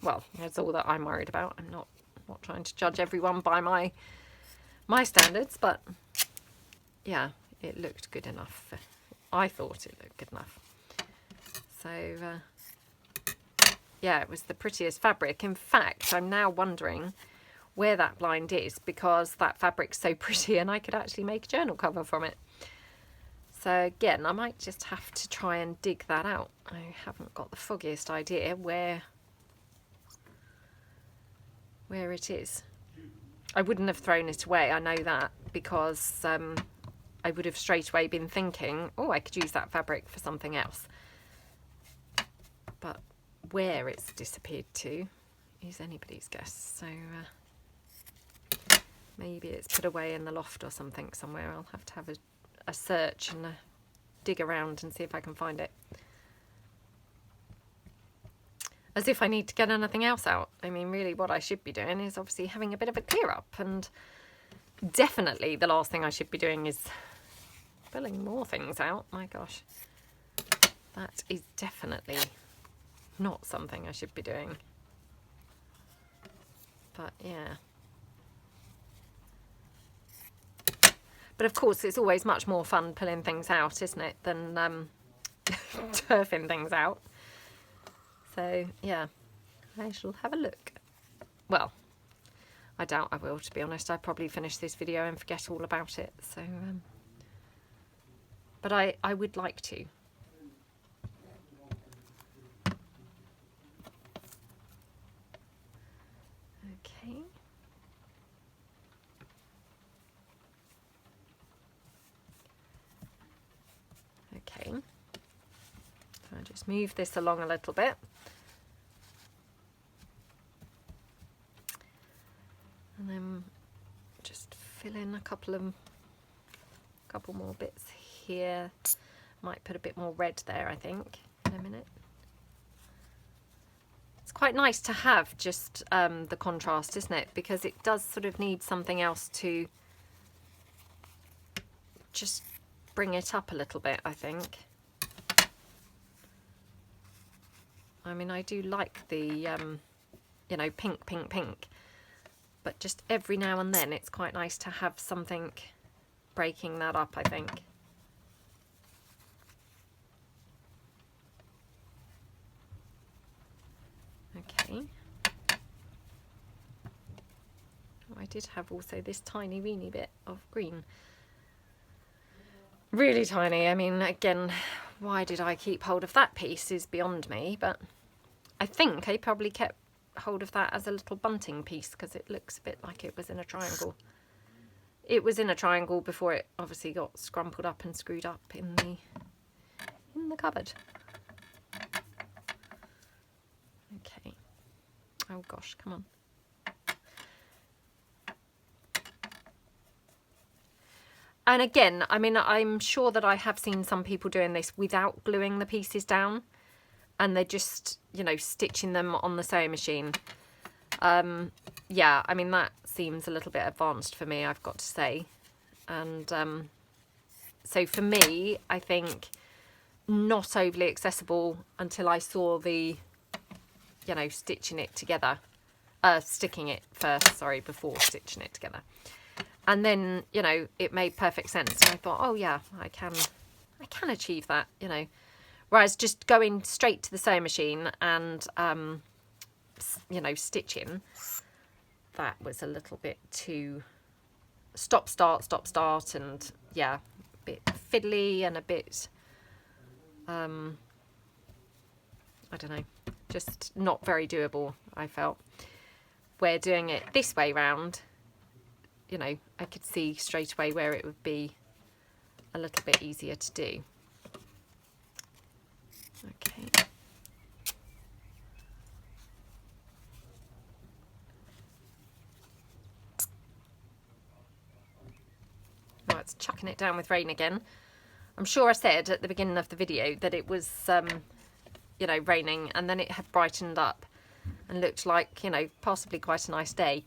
well, that's all that I'm worried about. I'm not trying to judge everyone by my standards, but yeah, it looked good enough. I thought it looked good enough. So yeah, it was the prettiest fabric. In fact, I'm now wondering where that blind is, because that fabric's so pretty and I could actually make a journal cover from it. So again, I might just have to try and dig that out. I haven't got the foggiest idea where it is. I wouldn't have thrown it away, I know that, because I would have straight away been thinking, oh, I could use that fabric for something else. But where it's disappeared to is anybody's guess. So maybe it's put away in the loft or something somewhere. I'll have to have a search and dig around and see if I can find it. as if I need to get anything else out. I mean, really what I should be doing is obviously having a bit of a clear up, and definitely the last thing I should be doing is filling more things out. My gosh, that is definitely not something I should be doing. But yeah. But of course, it's always much more fun pulling things out, isn't it, than turfing things out. So yeah, I shall have a look. Well, I doubt I will, to be honest. I'll probably finish this video and forget all about it. So, but I would like to. Okay. Okay. So I'll just move this along a little bit. And then just fill in a couple more bits here. Might put a bit more red there, I think, in a minute. It's quite nice to have just the contrast, isn't it? Because it does sort of need something else to just bring it up a little bit, I think. I mean, I do like the, you know, pink, pink, pink. But just every now and then it's quite nice to have something breaking that up, I think. Okay. Oh, I did have also this tiny weeny bit of green. Really tiny. I mean, again, why did I keep hold of that piece is beyond me, but I think I probably kept hold of that as a little bunting piece because it looks a bit like it was in a triangle. It was in a triangle before it obviously got scrumpled up and screwed up in the cupboard. Okay. Oh gosh, come on. And again, I mean, I'm sure that I have seen some people doing this without gluing the pieces down, and they're just, you know, stitching them on the sewing machine. Yeah, I mean, that seems a little bit advanced for me, I've got to say. And so for me, I think not overly accessible until I saw the, you know, stitching it together. Sticking it first, sorry, before stitching it together. And then, you know, it made perfect sense. And I thought, oh yeah, I can achieve that, you know. Whereas just going straight to the sewing machine and, you know, stitching, that was a little bit too stop, start, and yeah, a bit fiddly and a bit, I don't know, just not very doable, I felt. Where doing it this way round, you know, I could see straight away where it would be a little bit easier to do. Okay. Well, it's chucking it down with rain again. I'm sure I said at the beginning of the video that it was, you know, raining, and then it had brightened up and looked like, you know, possibly quite a nice day.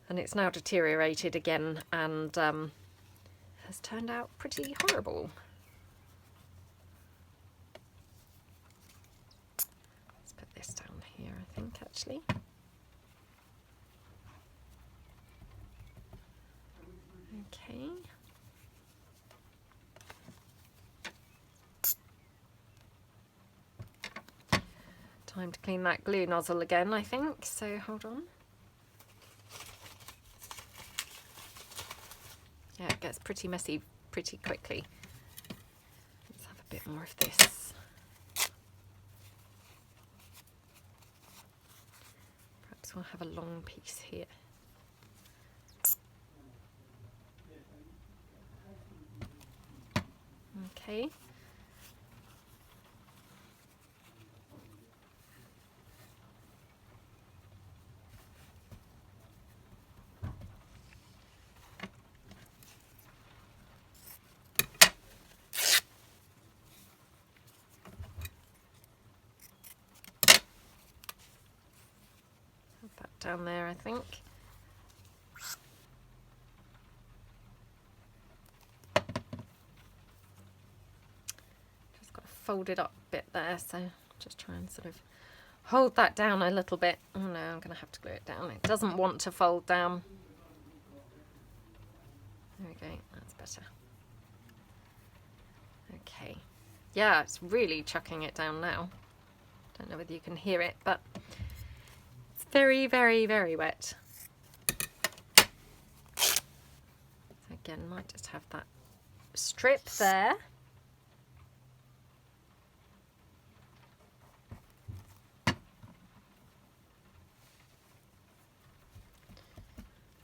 And it's now deteriorated again and has turned out pretty horrible. Let's put this down here, I think, actually. Okay. Time to clean that glue nozzle again, I think. So hold on. Yeah, it gets pretty messy pretty quickly. Let's have a bit more of this. Perhaps we'll have a long piece here. Okay. down there, I think. Just got a folded up bit there, so just try and sort of hold that down a little bit. Oh no, I'm going to have to glue it down. It doesn't want to fold down. There we go, that's better. Okay, yeah, it's really chucking it down now. Don't know whether you can hear it, but it's very, very, very wet. So again, might just have that strip there.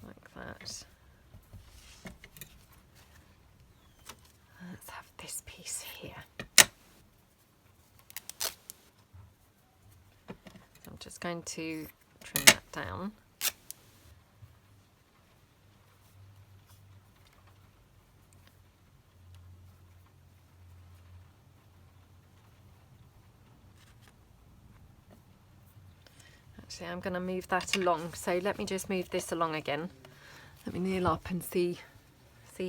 Like that. Let's have this piece here. So I'm just going to trim that down. Actually, I'm going to move that along. So let me just move this along again. Let me kneel up and see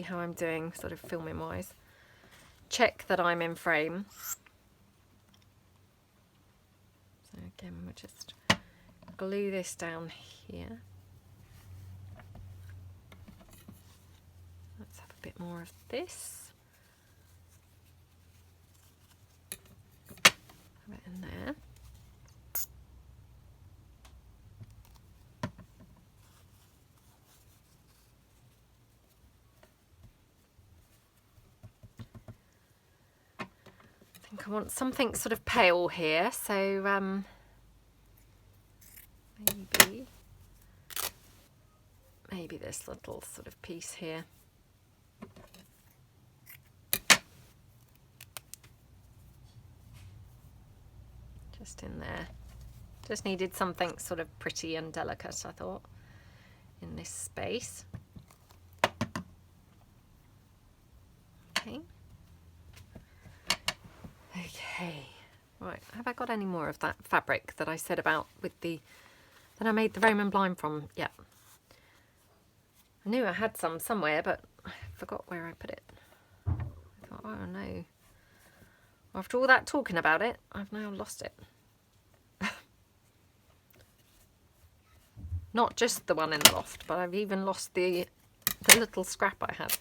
how I'm doing, sort of filming wise. Check that I'm in frame. So again, we'll just glue this down here. Let's have a bit more of this. Have it in there. I want something sort of pale here, so maybe this little sort of piece here. Just in there. Just needed something sort of pretty and delicate, I thought, in this space. Okay. Okay, right, have I got any more of that fabric that I said about with that I made the Raymond blind from? Yeah. I knew I had some somewhere, but I forgot where I put it. I thought, oh no. After all that talking about it, I've now lost it. Not just the one in the loft, but I've even lost the little scrap I had.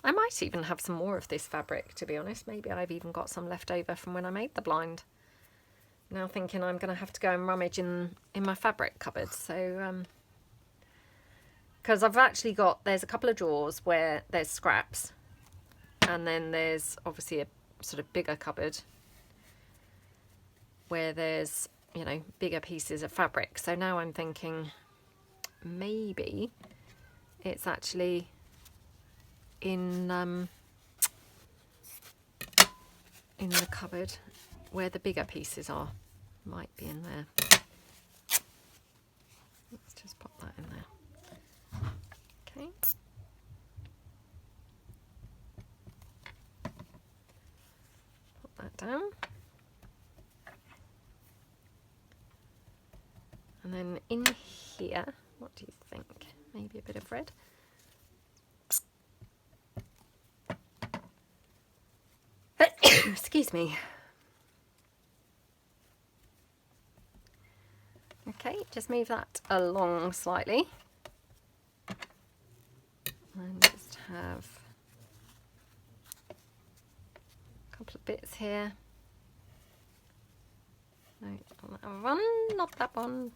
I might even have some more of this fabric, to be honest. Maybe I've even got some left over from when I made the blind. Now thinking I'm going to have to go and rummage in my fabric cupboard. So, because I've actually there's a couple of drawers where there's scraps. And then there's obviously a sort of bigger cupboard where there's, you know, bigger pieces of fabric. So now I'm thinking maybe it's actually in the cupboard where the bigger pieces are. Might be in there. Let's just pop that in there. Okay. Put that down. And then in here, what do you think? Maybe a bit of red. Excuse me. Okay, just move that along slightly. And just have a couple of bits here. No, not that one, not that one.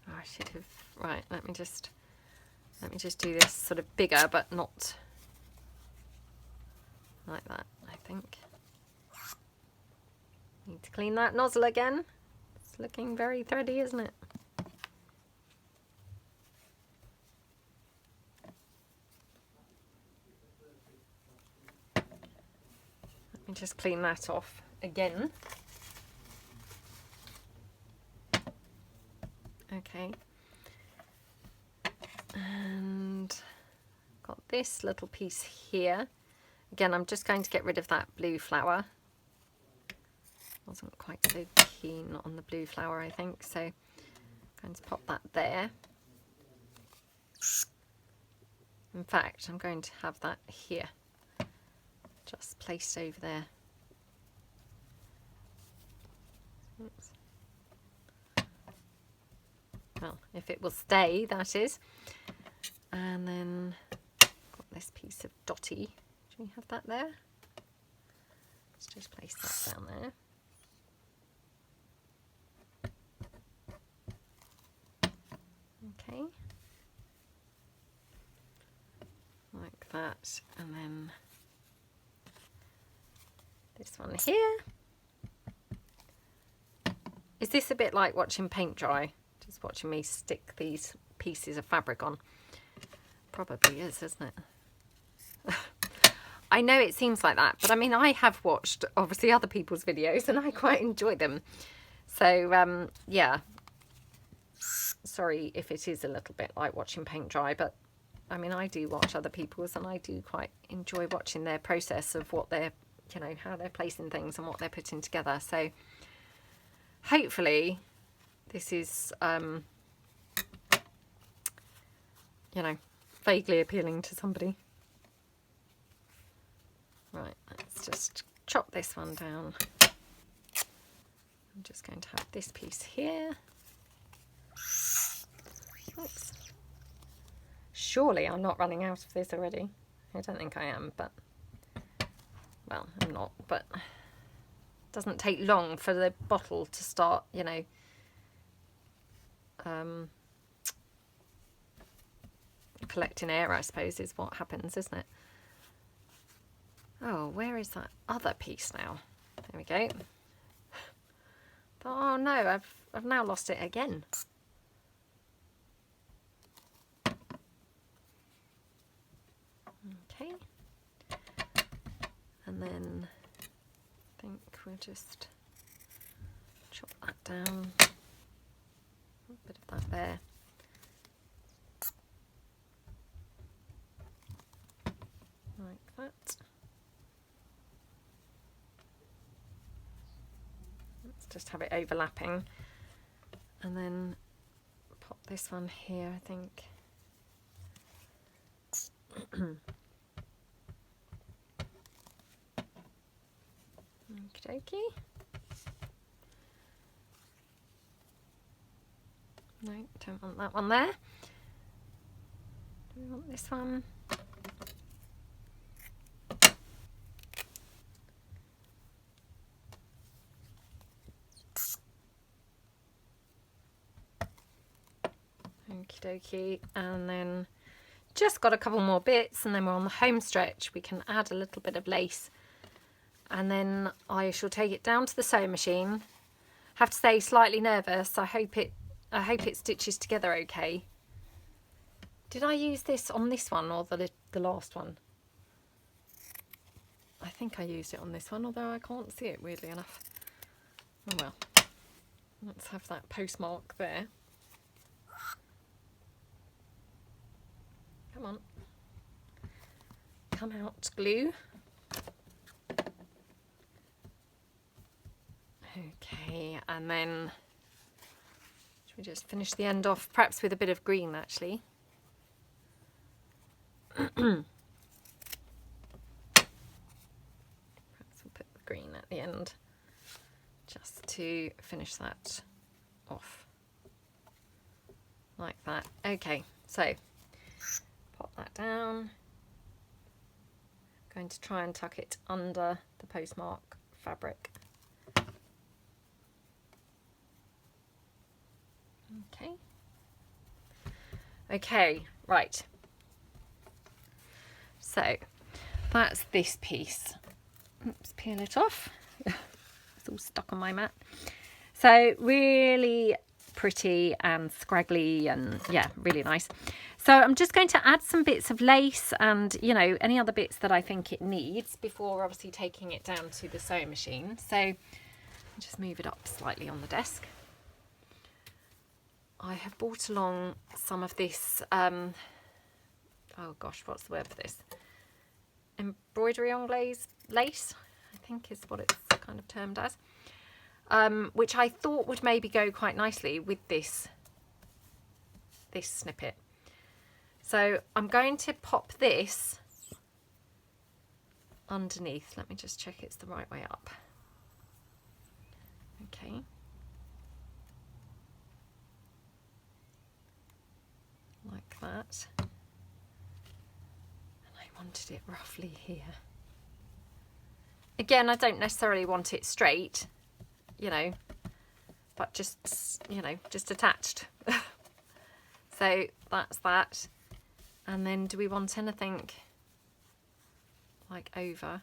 I should have, right, let me just do this sort of bigger, but not like that, I think. Need to clean that nozzle again. It's looking very thready, isn't it? Let me just clean that off again. Okay. And got this little piece here. Again, I'm just going to get rid of that blue flower. Wasn't quite so keen on the blue flower, I think, so I'm going to pop that there. In fact, I'm going to have that here, just placed over there. Oops. Well, if it will stay, that is. And then got this piece of dotty. Do we have that there? Let's just place that down there. Okay. Like that. And then this one here. Is this a bit like watching paint dry? Just watching me stick these pieces of fabric on. Probably is, isn't it? I know it seems like that, but I mean, I have watched obviously other people's videos and I quite enjoy them. So yeah, sorry if it is a little bit like watching paint dry, but I mean, I do watch other people's and I do quite enjoy watching their process of what they're, you know, how they're placing things and what they're putting together. So hopefully this is, you know, vaguely appealing to somebody. Right, let's just chop this one down. I'm just going to have this piece here. Oops. Surely I'm not running out of this already. I don't think I am, but, well, I'm not, but it doesn't take long for the bottle to start, you know, collecting air, I suppose, is what happens, isn't it? Oh, where is that other piece now? There we go. Oh no, I've now lost it again. Okay. And then I think we'll just chop that down. A bit of that there. Like that. Let's just have it overlapping. And then pop this one here, I think. Okie dokie. No, don't want that one there. Do we want this one? Okie dokie. And then just got a couple more bits and then we're on the home stretch. We can add a little bit of lace and then I shall take it down to the sewing machine. Have to say, slightly nervous. I hope it stitches together okay. Did I use this on this one or the last one? I think I used it on this one, although I can't see it weirdly enough. Oh well. Let's have that postmark there. Come on. Come out, glue. Okay, and then should we just finish the end off, perhaps with a bit of green actually. Perhaps we'll put the green at the end just to finish that off. Like that. Okay, so pop that down. I'm going to try and tuck it under the postmark fabric. Okay. Okay, right. So that's this piece. Oops, peel it off. It's all stuck on my mat. So really pretty and scraggly and yeah, really nice. So I'm just going to add some bits of lace and, you know, any other bits that I think it needs before obviously taking it down to the sewing machine. So just move it up slightly on the desk. I have brought along some of this, oh gosh, what's the word for this? Embroidery anglaise lace, I think is what it's kind of termed as. which I thought would maybe go quite nicely with this snippet. So I'm going to pop this underneath. Let me just check it's the right way up. Okay. Like that. And I wanted it roughly here. Again, I don't necessarily want it straight, you know, but just, you know, just attached. So that's that. And then do we want anything like over?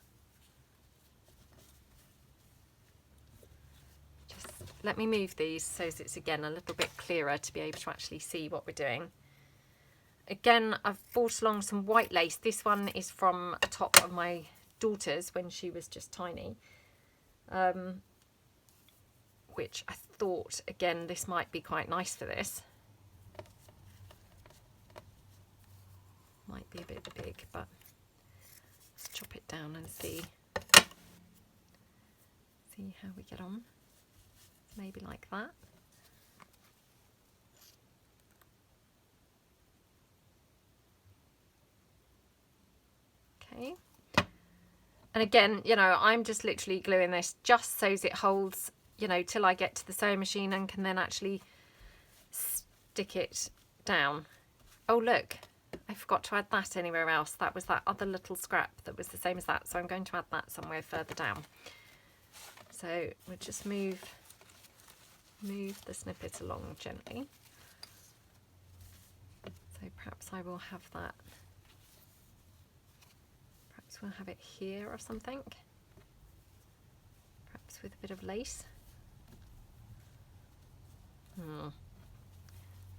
Just let me move these so it's again a little bit clearer to be able to actually see what we're doing. Again, I've brought along some white lace. This one is from a top of my daughter's when she was just tiny. Which I thought, again, this might be quite nice for this. Might be a bit big, but let's chop it down and see how we get on. Maybe like that. Okay. And again, you know, I'm just literally gluing this just so it holds, you know, till I get to the sewing machine and can then actually stick it down. Oh, look. I forgot to add that anywhere else. That was that other little scrap that was the same as that. So I'm going to add that somewhere further down. So we'll just move the snippet along gently. So perhaps I will have that. Perhaps we'll have it here or something. Perhaps with a bit of lace. Hang on.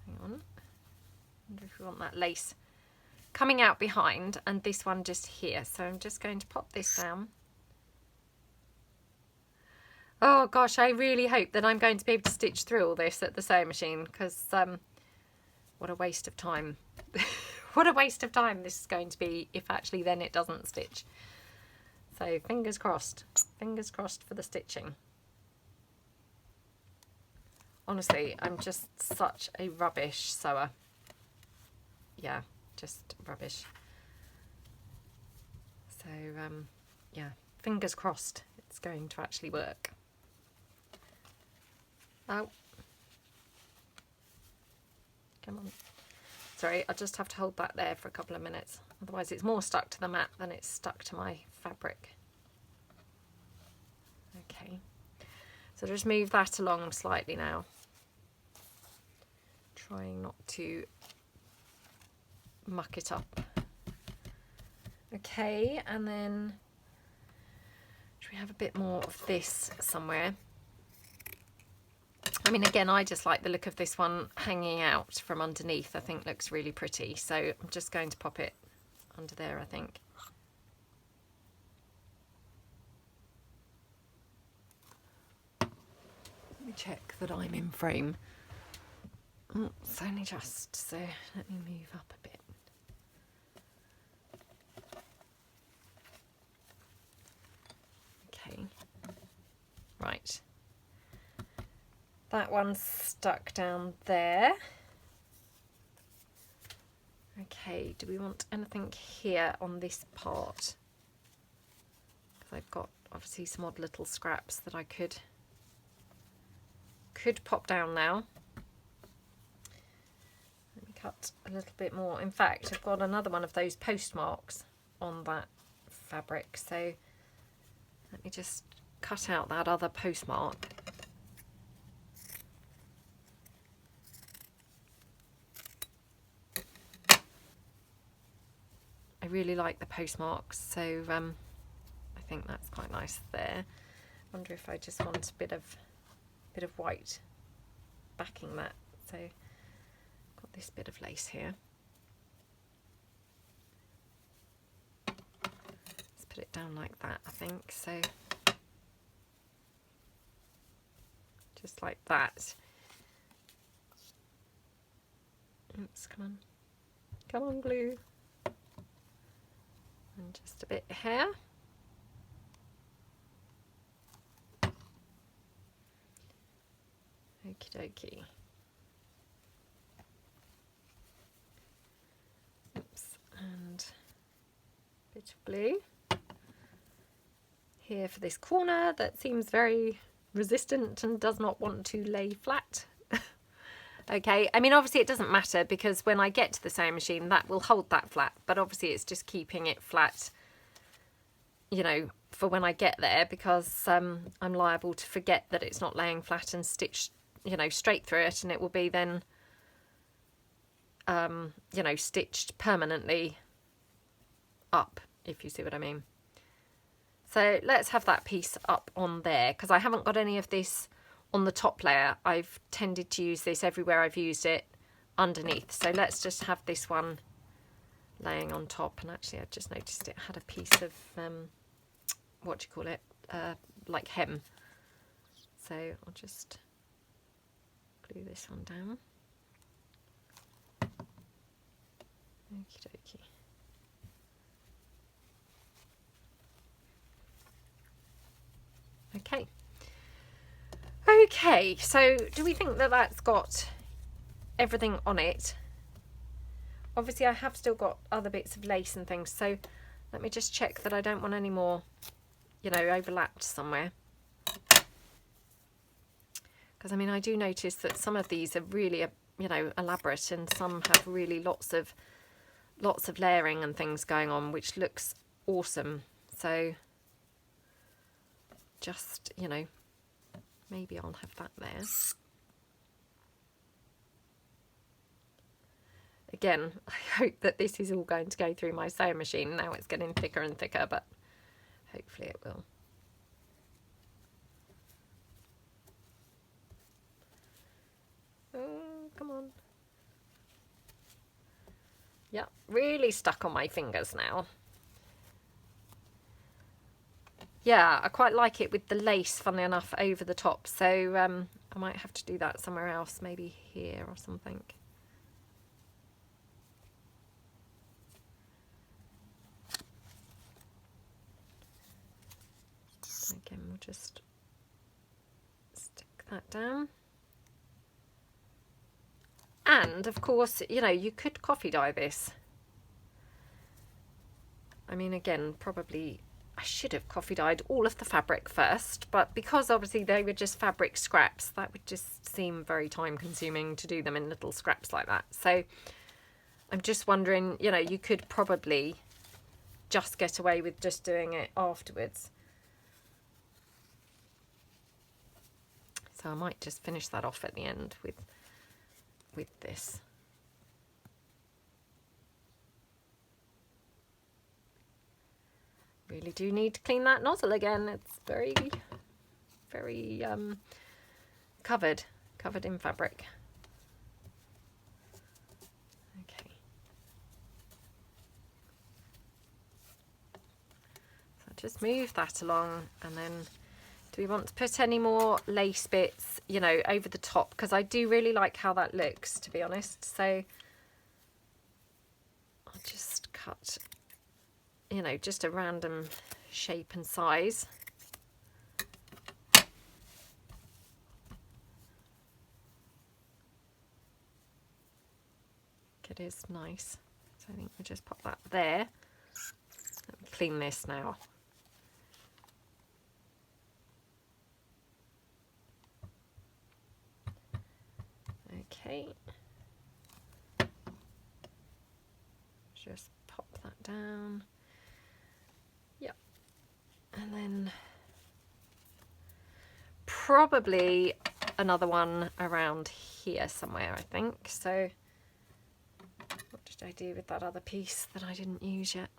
I wonder if we want that lace coming out behind and this one just here. So I'm just going to pop this down. Oh gosh, I really hope that I'm going to be able to stitch through all this at the sewing machine, because what a waste of time. What a waste of time this is going to be if actually then it doesn't stitch. So fingers crossed for the stitching. Honestly, I'm just such a rubbish sewer. Yeah, just rubbish. So yeah, fingers crossed it's going to actually work. Oh, come on. Sorry, I'll just have to hold that there for a couple of minutes. Otherwise it's more stuck to the mat than it's stuck to my fabric. Okay, so just move that along slightly now. Trying not to muck it up. Okay, and then should we have a bit more of this somewhere? I mean, again, I just like the look of this one hanging out from underneath. I think looks really pretty. So I'm just going to pop it under there, I think. Let me check that I'm in frame. Oh, it's only just, so let me move up a bit. Okay, right. That one's stuck down there. Okay, do we want anything here on this part? Because I've got obviously some odd little scraps that I could pop down now. Let me cut a little bit more. In fact, I've got another one of those postmarks on that fabric, so let me just cut out that other postmark. I really like the postmarks, so I think that's quite nice there. I wonder if I just want a bit of white backing that. So I've got this bit of lace here. Let's put it down like that, I think. So just like that. Oops, come on, glue. And just a bit here. Okie dokie. Oops, and a bit of blue here for this corner that seems very resistant and does not want to lay flat. Okay, I mean, obviously it doesn't matter because when I get to the sewing machine, that will hold that flat, but obviously it's just keeping it flat, you know, for when I get there, because I'm liable to forget that it's not laying flat and stitch, you know, straight through it, and it will be then, you know, stitched permanently up, if you see what I mean. So let's have that piece up on there, because I haven't got any of this on the top layer. I've tended to use this everywhere I've used it underneath. So let's just have this one laying on top. And actually I just noticed it had a piece of, what do you call it, like hem. So I'll just glue this one down. Okie dokie. Okay. Okay, so do we think that that's got everything on it? Obviously I have still got other bits of lace and things, so let me just check that I don't want any more, you know, overlapped somewhere. Because I mean, I do notice that some of these are really, you know, elaborate, and some have really lots of layering and things going on, which looks awesome. So just, you know, maybe I'll have that there. Again, I hope that this is all going to go through my sewing machine. Now it's getting thicker and thicker, but hopefully it will. Oh, come on. Yeah, really stuck on my fingers now. Yeah, I quite like it with the lace, funnily enough, over the top. So I might have to do that somewhere else, maybe here or something. Again, we'll just stick that down. And, of course, you know, you could coffee dye this. I mean, again, probably I should have coffee dyed all of the fabric first, but because obviously they were just fabric scraps, that would just seem very time consuming to do them in little scraps like that. So I'm just wondering, you know, you could probably just get away with just doing it afterwards. So I might just finish that off at the end with this. Really do need to clean that nozzle again. It's very, very covered in fabric. Okay. So just move that along, and then do we want to put any more lace bits, you know, over the top? Because I do really like how that looks, to be honest. So I'll just cut, you know, just a random shape and size. It is nice. So I think we'll just pop that there. Let me clean this now. Okay. Just pop that down. Yep. And then probably another one around here somewhere, I think. So what did I do with that other piece that I didn't use yet?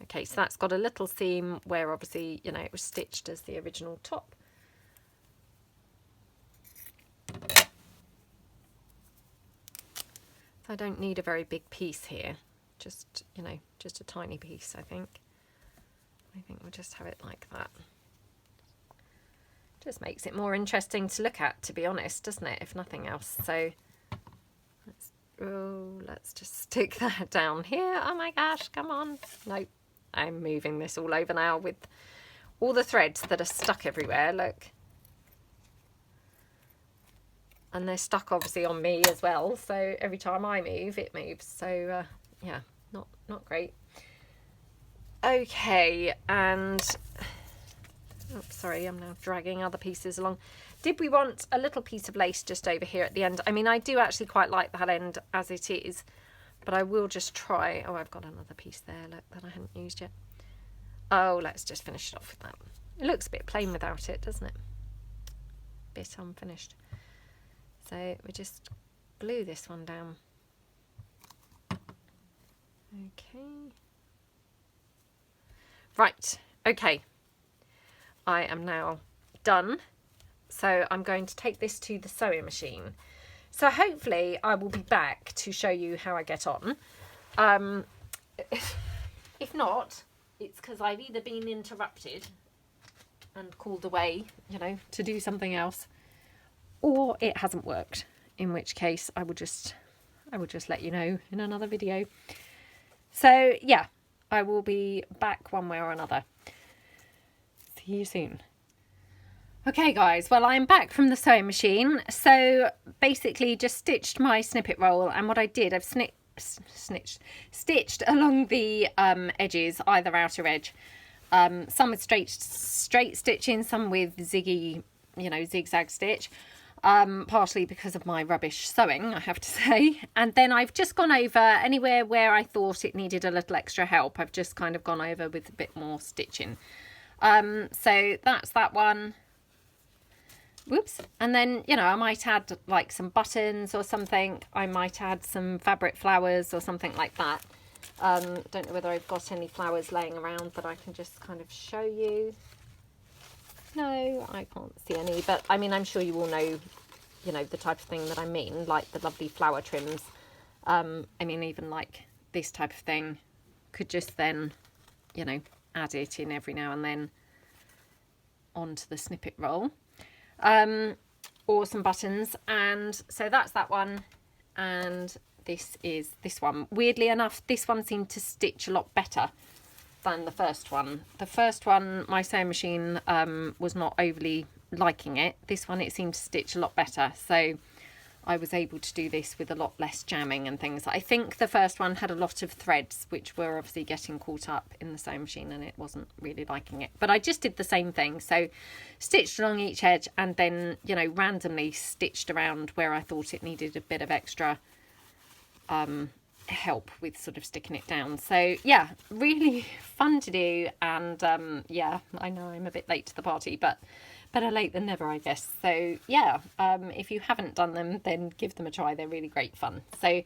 Okay, so that's got a little seam where obviously, you know, it was stitched as the original top. I don't need a very big piece here, just, you know, just a tiny piece, I think. I think we'll just have it like that. Just makes it more interesting to look at, to be honest, doesn't it, if nothing else. So let's just stick that down here. Oh my gosh, come on. Nope, I'm moving this all over now with all the threads that are stuck everywhere, look. and they're stuck obviously on me as well, so every time I move it moves, so yeah, not great. Okay, and oops, sorry, I'm now dragging other pieces along. Did we want a little piece of lace just over here at the end? I mean, I do actually quite like that end as it is, but I will just try. Oh, I've got another piece there, look, that I hadn't used yet. Oh, let's just finish it off with that. It looks a bit plain without it, doesn't it? Bit unfinished. So we just glue this one down. Okay. Right, okay. I am now done. So I'm going to take this to the sewing machine. So hopefully I will be back to show you how I get on. If not, it's because I've either been interrupted and called away, you know, to do something else, or it hasn't worked, in which case I will just let you know in another video. So yeah, I will be back one way or another. See you soon. Okay guys, well I'm back from the sewing machine. So basically just stitched my snippet roll, and what I did, I've stitched along the edges, either outer edge, some with straight stitching, some with ziggy, you know, zigzag stitch, partially because of my rubbish sewing, I have to say. And then I've just gone over anywhere where I thought it needed a little extra help. I've just kind of gone over with a bit more stitching. So that's that one. Whoops. And then, you know, I might add like some buttons or something. I might add some fabric flowers or something like that. Don't know whether I've got any flowers laying around that I can just kind of show you. No, I can't see any, but I mean, I'm sure you all know, you know, the type of thing that I mean, like the lovely flower trims. I mean, even like this type of thing, could just then, you know, add it in every now and then onto the snippet roll. Or some buttons. And so that's that one, and this is this one. Weirdly enough, this one seemed to stitch a lot better than the first one. The first one, my sewing machine was not overly liking it. This one, it seemed to stitch a lot better, so I was able to do this with a lot less jamming and things. I think the first one had a lot of threads which were obviously getting caught up in the sewing machine, and it wasn't really liking it. But I just did the same thing, so stitched along each edge and then, you know, randomly stitched around where I thought it needed a bit of extra help with sort of sticking it down. So yeah, really fun to do. And yeah, I know I'm a bit late to the party, but better late than never, I guess. So yeah, if you haven't done them, then give them a try. They're really great fun. So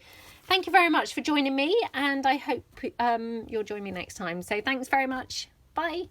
thank you very much for joining me, and I hope you'll join me next time. So thanks very much. Bye.